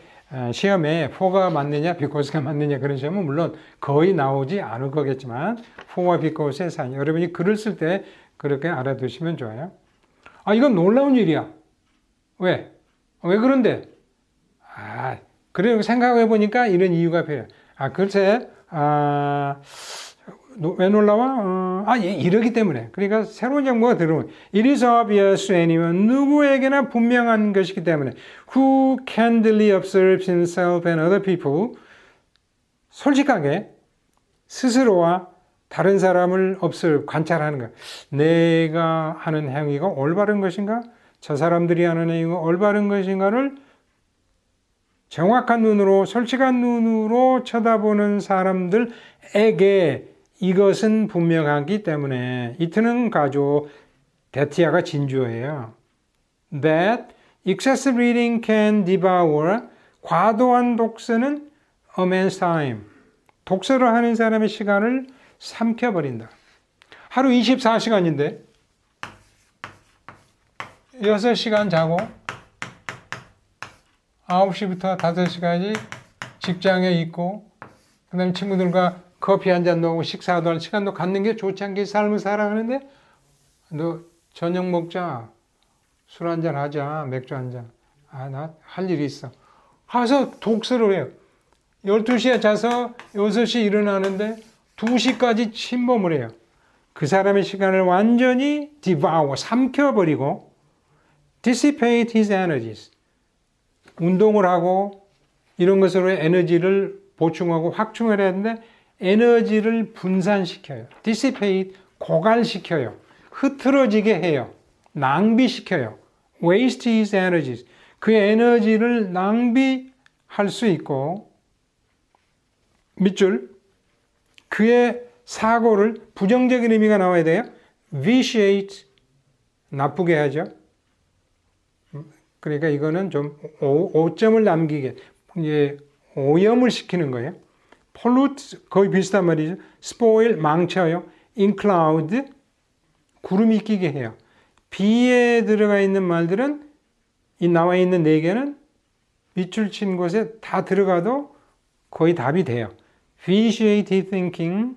시험에 for가 맞느냐, because가 맞느냐 그런 시험은 물론 거의 나오지 않을 거겠지만 for와 because의 사이, 여러분이 글을 쓸 때 그렇게 알아두시면 좋아요. 이건 놀라운 일이야. 왜? 왜 그런데? 그래 생각해 보니까 이런 이유가 필요해. 글쎄, 왜 놀라워? 이러기 때문에. 그러니까 새로운 정보가 들어오면 It is obvious to anyone. 누구에게나 분명한 것이기 때문에 Who candidly observes himself and other people. 솔직하게 스스로와 다른 사람을 관찰하는 거야. 내가 하는 행위가 올바른 것인가? 저 사람들이 하는 행위가 올바른 것인가를 정확한 눈으로, 솔직한 눈으로 쳐다보는 사람들에게 이것은 분명하기 때문에 이트는 가조, 데티아가 진주어예요. That excessive reading can devour, 과도한 독서는 a man's time. 독서를 하는 사람의 시간을 삼켜버린다. 하루 24시간인데 6시간 자고 9시부터 5시까지 직장에 있고 그 다음에 친구들과 커피 한잔 먹고 식사도 할 시간도 갖는 게 좋지 않게 삶을 살아가는데 너 저녁 먹자, 술 한잔 하자, 맥주 한잔. 나 할 일이 있어. 가서 독서를 해요. 12시에 자서 6시 일어나는데 2시까지 침범을 해요. 그 사람의 시간을 완전히 devour, 삼켜버리고 dissipate his energies. 운동을 하고 이런 것으로 에너지를 보충하고 확충을 해야 하는데 에너지를 분산시켜요. dissipate, 고갈시켜요. 흐트러지게 해요. 낭비시켜요. waste his energies. 그 에너지를 낭비할 수 있고 밑줄 그의 사고를 부정적인 의미가 나와야 돼요. vitiate, 나쁘게 하죠. 그러니까 이거는 좀 오점을 남기게, 오염을 시키는 거예요. pollute, 거의 비슷한 말이죠. spoil, 망쳐요. include, 구름이 끼게 해요. B에 들어가 있는 말들은 이 나와 있는 4개는 밑줄 친 곳에 다 들어가도 거의 답이 돼요. vitiate thinking,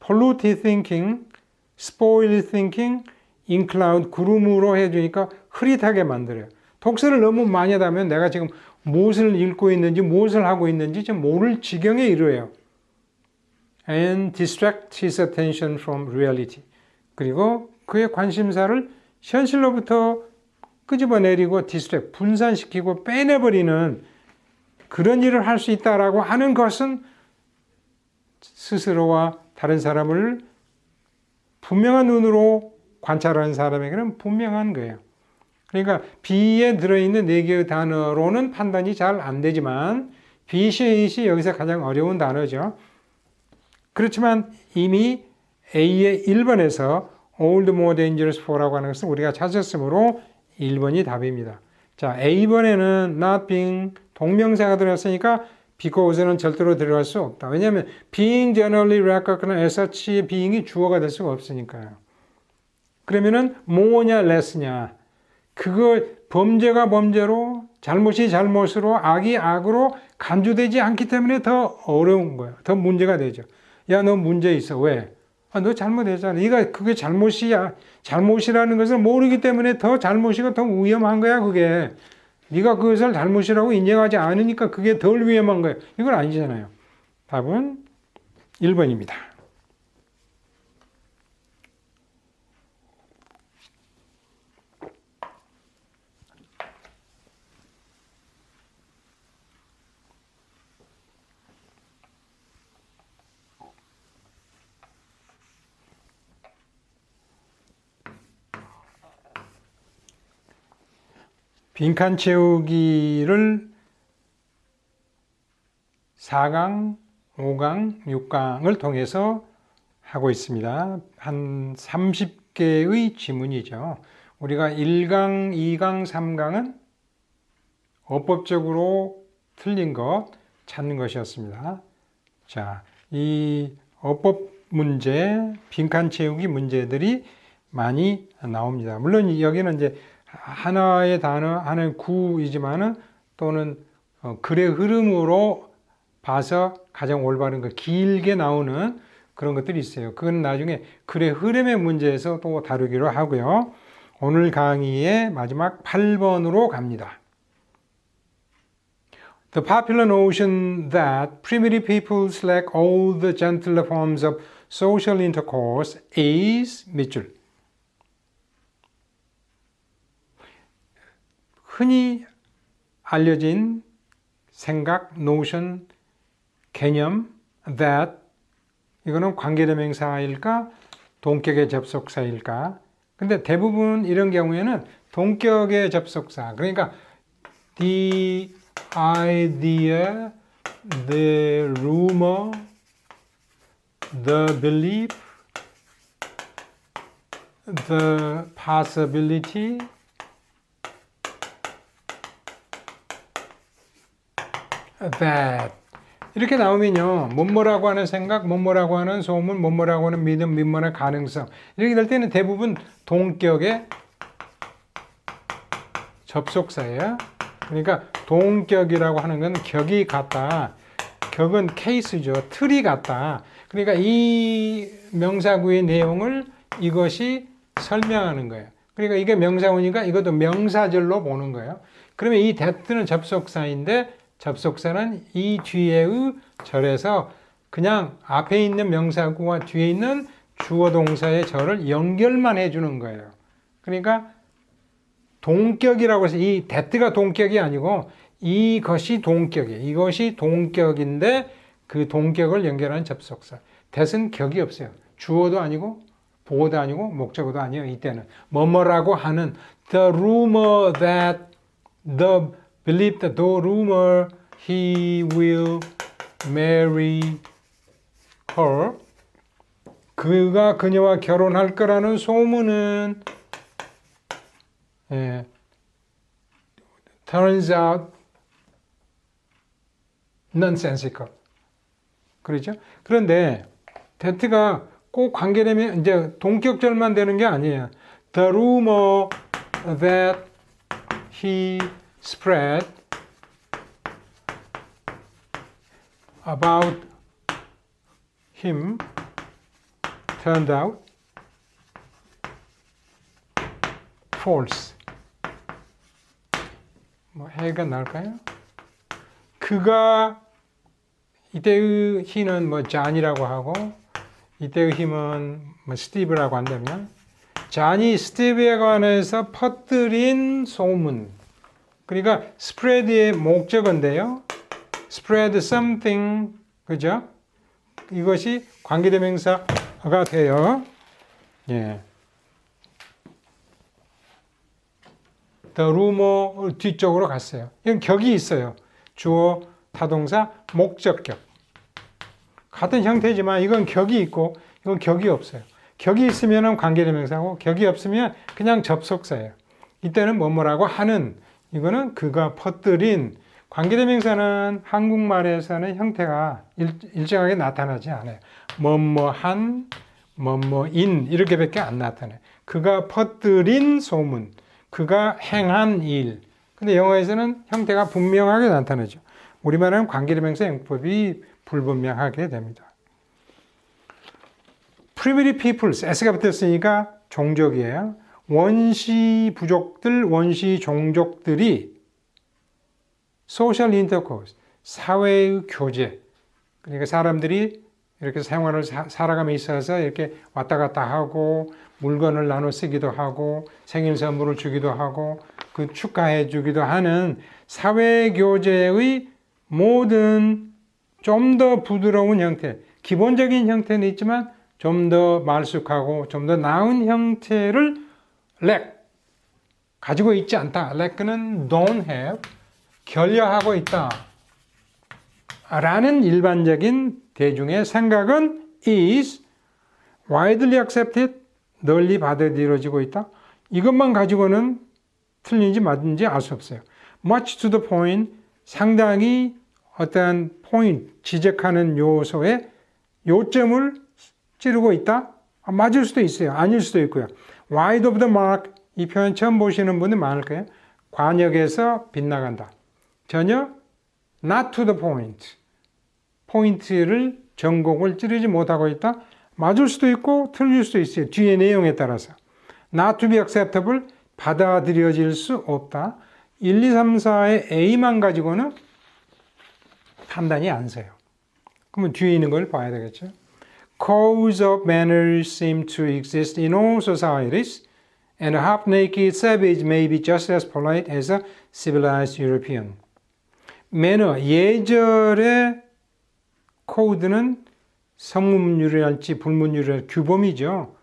pollute thinking, spoil thinking, include, 구름으로 해주니까 흐릿하게 만들어요. 독서를 너무 많이 하다 보면 내가 지금 무엇을 읽고 있는지 무엇을 하고 있는지 좀 모를 지경에 이르러요. And distract his attention from reality. 그리고 그의 관심사를 현실로부터 끄집어내리고 distract, 분산시키고 빼내버리는 그런 일을 할 수 있다라고 하는 것은 스스로와 다른 사람을 분명한 눈으로 관찰하는 사람에게는 분명한 거예요. 그러니까 B에 들어있는 4개의 단어로는 판단이 잘 안 되지만 vitiate이 여기서 가장 어려운 단어죠. 그렇지만 이미 A의 1번에서 old more dangerous for라고 하는 것을 우리가 찾았으므로 1번이 답입니다. 자, A번에는 not being 동명사가 들어갔으니까 because는 절대로 들어갈 수 없다. 왜냐하면 being generally recognized as such의 being이 주어가 될 수가 없으니까요. 그러면은 more냐 less냐 그거 범죄가 범죄로 잘못이 잘못으로 악이 악으로 간주되지 않기 때문에 더 어려운 거예요. 더 문제가 되죠. 야, 너 문제 있어. 왜? 너 잘못했잖아. 네가 그게 잘못이야. 잘못이라는 것을 모르기 때문에 더 잘못이고 더 위험한 거야, 그게. 네가 그것을 잘못이라고 인정하지 않으니까 그게 덜 위험한 거예요. 이건 아니잖아요. 답은 1번입니다. 빈칸 채우기를 4강, 5강, 6강을 통해서 하고 있습니다. 한 30개의 지문이죠. 우리가 1강, 2강, 3강은 어법적으로 틀린 것 찾는 것이었습니다. 자, 이 어법 문제, 빈칸 채우기 문제들이 많이 나옵니다. 물론 여기는 이제 하나의 단어, 하나의 구이지만은 또는 글의 흐름으로 봐서 가장 올바른 거 길게 나오는 그런 것들이 있어요. 그건 나중에 글의 흐름의 문제에서 또 다루기로 하고요. 오늘 강의의 마지막 8번으로 갑니다. The popular notion that primitive peoples lack all the gentler forms of social intercourse is 밑줄. 흔히 알려진 생각, notion, 개념 that 이거는 관계대명사일까? 동격의 접속사일까? 근데 대부분 이런 경우에는 동격의 접속사. 그러니까 the idea, the rumor, the belief, the possibility, that 이렇게 나오면요. 뭐뭐라고 하는 생각, 뭐뭐라고 하는 소문, 뭐뭐라고 하는 믿음, 뭐뭐라는 가능성 이렇게 될 때는 대부분 동격의 접속사예요. 그러니까 동격이라고 하는 건 격이 같다. 격은 케이스죠. 틀이 같다. 그러니까 이 명사구의 내용을 이것이 설명하는 거예요. 그러니까 이게 명사구니까 이것도 명사절로 보는 거예요. 그러면 이 that는 접속사인데 접속사는 이 뒤에의 절에서 그냥 앞에 있는 명사구와 뒤에 있는 주어 동사의 절을 연결만 해주는 거예요. 그러니까 동격이라고 해서 이 that가 동격이 아니고 이것이 동격이에요. 이것이 동격인데 그 동격을 연결하는 접속사. that은 격이 없어요. 주어도 아니고 보어도 아니고 목적어도 아니에요. 이때는 뭐뭐라고 하는 the rumor that the believe that the rumor he will marry her. 그가 그녀와 결혼할 거라는 소문은 turns out nonsensical. 그렇죠? 그런데 that가 꼭 관계되면 이제 동격절만 되는 게 아니에요. The rumor that he spread about him turned out false. 뭐 해가 날까요? 그가 이때의 he는 뭐 존이라고 하고 이때의 힘은 뭐 스티브라고 한다면 존이 스티브에 관해서 퍼뜨린 소문. 그러니까 spread의 목적어인데요. spread something, 그죠? 이것이 관계대명사가 돼요. 예. The rumor 뒤쪽으로 갔어요. 이건 격이 있어요. 주어, 타동사, 목적격. 같은 형태지만 이건 격이 있고 이건 격이 없어요. 격이 있으면 관계대명사고 격이 없으면 그냥 접속사예요. 이때는 뭐뭐라고 하는 이거는 그가 퍼뜨린. 관계대명사는 한국말에서는 형태가 일정하게 나타나지 않아요. 뭐뭐한, 뭐뭐인 이렇게밖에 안 나타나요. 그가 퍼뜨린 소문, 그가 행한 일. 근데 영어에서는 형태가 분명하게 나타나죠. 우리말은 관계대명사 용법이 불분명하게 됩니다. Primitive peoples, S가 붙었으니까 종족이에요. 원시 부족들, 원시 종족들이 social intercourse, 사회의 교제. 그러니까 사람들이 이렇게 생활을 살아가며 있어서 이렇게 왔다 갔다 하고 물건을 나눠 쓰기도 하고 생일 선물을 주기도 하고 그 축하해 주기도 하는 사회 교제의 모든 좀 더 부드러운 형태, 기본적인 형태는 있지만 좀 더 말쑥하고 좀 더 나은 형태를 lack, 가지고 있지 않다. lack는 don't have, 결여하고 있다. 라는 일반적인 대중의 생각은 is widely accepted, 널리 받아들여지고 있다. 이것만 가지고는 틀린지 맞은지 알 수 없어요. much to the point, 상당히 어떠한 포인트, 지적하는 요소에 요점을 찌르고 있다. 맞을 수도 있어요. 아닐 수도 있고요. wide of the mark, 이 표현 처음 보시는 분들 많을 거예요. 관역에서 빗나간다. 전혀 not to the point, 포인트를 전곡을 찌르지 못하고 있다. 맞을 수도 있고 틀릴 수도 있어요. 뒤의 내용에 따라서. not to be acceptable, 받아들여질 수 없다. 1, 2, 3, 4의 A만 가지고는 판단이 안 서요. 그러면 뒤에 있는 걸 봐야 되겠죠. Codes of manners seem to exist in all societies, and a half-naked savage may be just as polite as a civilized European. 매너, 예절의 코드는 성문율이랄지 불문율이랄지 규범이죠.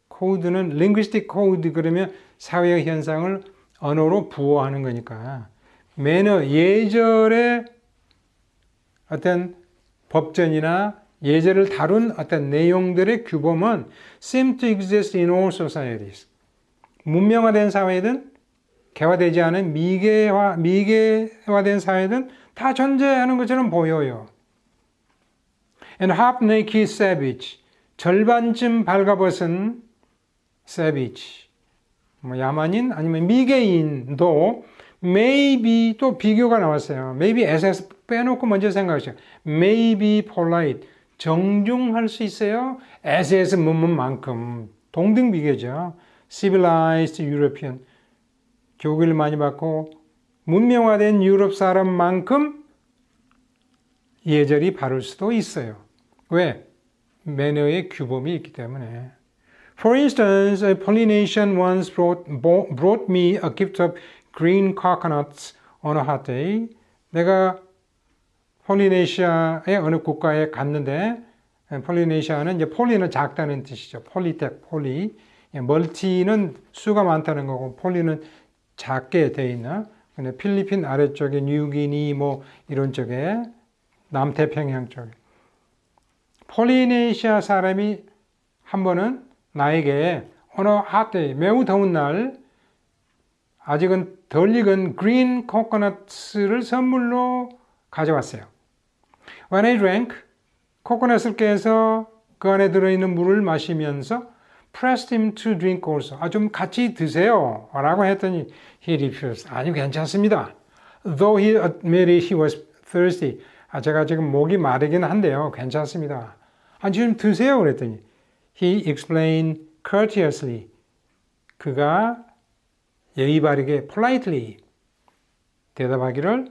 코드는 linguistic code 그러면 사회의 현상을 언어로 부호하는 거니까 매너, 예절의 어떤 법전이나 예절을 다룬 어떤 내용들의 규범은 seem to exist in all societies. 문명화된 사회든 개화되지 않은 미개화된 사회든 다 존재하는 것처럼 보여요. And half-naked savage, 절반쯤 발가벗은 savage, 야만인 아니면 미개인도 maybe 또 비교가 나왔어요. maybe S에서 빼놓고 먼저 생각하시죠. maybe polite, 정중할 수 있어요. S에서 문만큼 동등 비교죠. civilized European, 교육을 많이 받고 문명화된 유럽 사람만큼 예절이 바를 수도 있어요. 왜? 매너의 규범이 있기 때문에. For instance, a Polynesian once brought me a gift of green coconuts on a hot day. 내가 폴리네시아의 어느 국가에 갔는데, 폴리네시아는 이제 폴리는 작다는 뜻이죠. 폴리텍, 폴리. 멀티는 수가 많다는 거고, 폴리는 작게 돼 있나? 근데 필리핀 아래쪽에 뉴기니 뭐 이런 쪽에 남태평양 쪽에. 폴리네시아 사람이 한 번은 나에게 어느 핫데이, 매우 더운 날, 아직은 덜 익은 그린 코코넛을 선물로 가져왔어요. When I drank, 코코넛을 깨서 그 안에 들어있는 물을 마시면서 pressed him to drink also. 좀 같이 드세요. 라고 했더니 he refused. 아니, 괜찮습니다. Though he admitted he was thirsty. 제가 지금 목이 마르긴 한데요. 괜찮습니다. 좀 드세요. 그랬더니 he explained courteously. 그가 예의 바르게 politely 대답하기를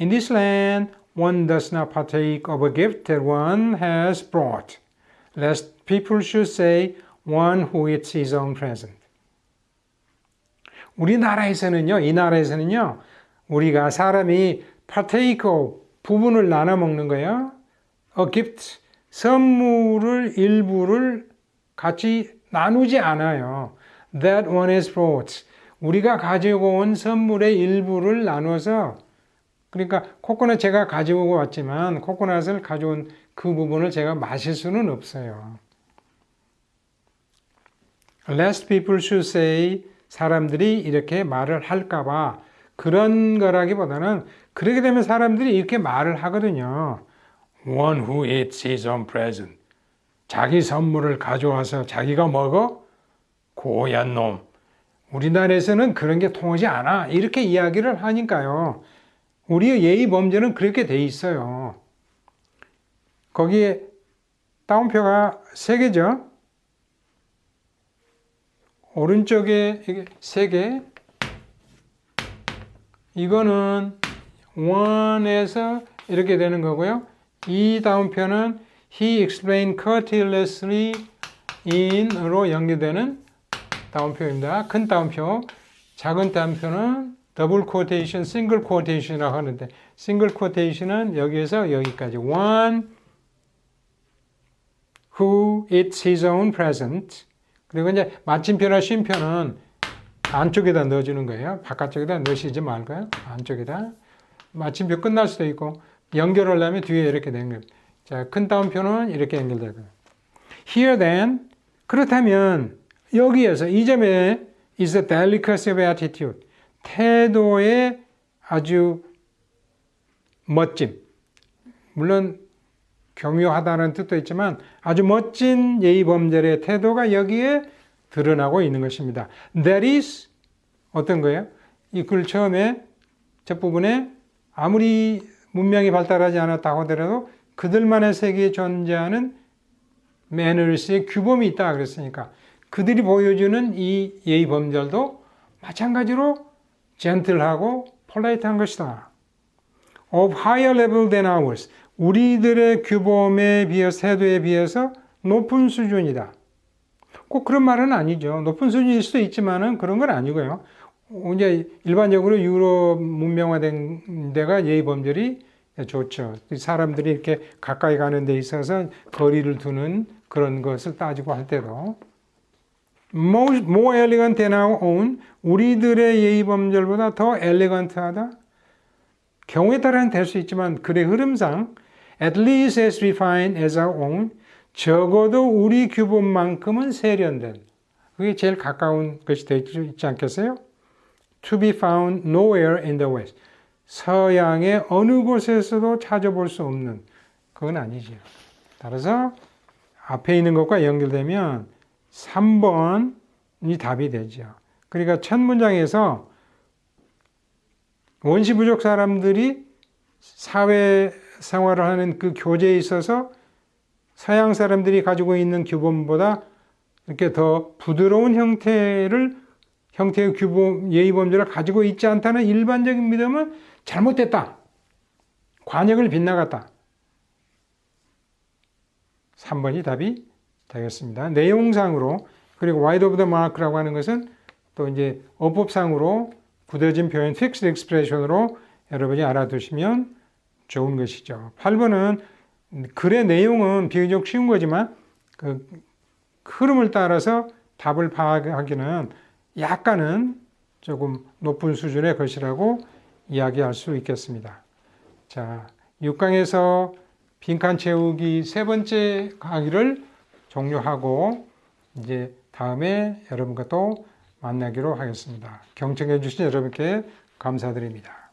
In this land, one does not partake of a gift that one has brought, lest people should say one who eats his own present. 우리나라에서는요, 이 나라에서는요, 우리가 사람이 partake of, 부분을 나눠 먹는 거예요. A gift, 선물을 일부를 같이 나누지 않아요. That one has brought. 우리가 가지고 온 선물의 일부를 나눠서, 그러니까 코코넛 제가 가지고 왔지만 코코넛을 가져온 그 부분을 제가 마실 수는 없어요. Lest people should say, 사람들이 이렇게 말을 할까봐 그런 거라기보다는 그렇게 되면 사람들이 이렇게 말을 하거든요. One who eats his own present. 자기 선물을 가져와서 자기가 먹어? 고얀 놈. 우리나라에서는 그런 게 통하지 않아. 이렇게 이야기를 하니까요. 우리의 예의 범죄는 그렇게 돼 있어요. 거기에 따옴표가 3개죠. 오른쪽에 이게 3개. 이거는 1에서 이렇게 되는 거고요. 이 따옴표는 he explained courteously in으로 연결되는 따옴표입니다. 큰 따옴표. 작은 따옴표는 더블 쿼테이션, 싱글 쿼테이션이라고 하는데 싱글 쿼테이션은 여기에서 여기까지 one who eats his own present. 그리고 이제 마침표나 쉼표는 안쪽에다 넣어주는 거예요. 바깥쪽에다 넣으시지 말고요. 안쪽에다. 마침표 끝날 수도 있고 연결하려면 뒤에 이렇게 된 거예요. 자, 큰 따옴표는 이렇게 연결되고요. Here then, 그렇다면 여기에서 이 점에 is a delicacy of attitude. 태도의 아주 멋짐. 물론 교묘하다는 뜻도 있지만 아주 멋진 예의범절의 태도가 여기에 드러나고 있는 것입니다. That is 어떤 거예요? 이 글 처음에 첫 부분에 아무리 문명이 발달하지 않았다고 하더라도 그들만의 세계에 존재하는 매너스의 규범이 있다 그랬으니까 그들이 보여주는 이 예의 범절도 마찬가지로 젠틀하고 폴라이트한 것이다. Of higher level than ours. 우리들의 규범에 비해서, 태도에 비해서 높은 수준이다. 꼭 그런 말은 아니죠. 높은 수준일 수도 있지만은 그런 건 아니고요. 이제 일반적으로 유럽 문명화된 데가 예의 범절이 좋죠. 사람들이 이렇게 가까이 가는 데 있어서 거리를 두는 그런 것을 따지고 할 때도 more elegant than our own. 우리들의 예의 범절보다 더 엘레건트하다. 경우에 따라는 될 수 있지만 글의 흐름상 at least as refined as our own. 적어도 우리 규범만큼은 세련된. 그게 제일 가까운 것이 되지 있지 않겠어요? To be found nowhere in the West. 서양의 어느 곳에서도 찾아볼 수 없는. 그건 아니죠. 따라서 앞에 있는 것과 연결되면 3번이 답이 되죠. 그러니까 첫 문장에서 원시 부족 사람들이 사회 생활을 하는 그 교제에 있어서 서양 사람들이 가지고 있는 규범보다 이렇게 더 부드러운 형태의 규범, 예의 범죄를 가지고 있지 않다는 일반적인 믿음은 잘못됐다. 관역을 빗나갔다. 3번이 답이 되겠습니다. 내용상으로, 그리고 wide of the mark라고 하는 것은 또 이제 어법상으로 굳어진 표현, fixed expression으로 여러분이 알아두시면 좋은 것이죠. 8번은 글의 내용은 비교적 쉬운 거지만 그 흐름을 따라서 답을 파악하기는 약간은 조금 높은 수준의 것이라고 이야기할 수 있겠습니다. 자, 6강에서 빈칸 채우기 세 번째 강의를 종료하고 이제 다음에 여러분과 또 만나기로 하겠습니다. 경청해 주신 여러분께 감사드립니다.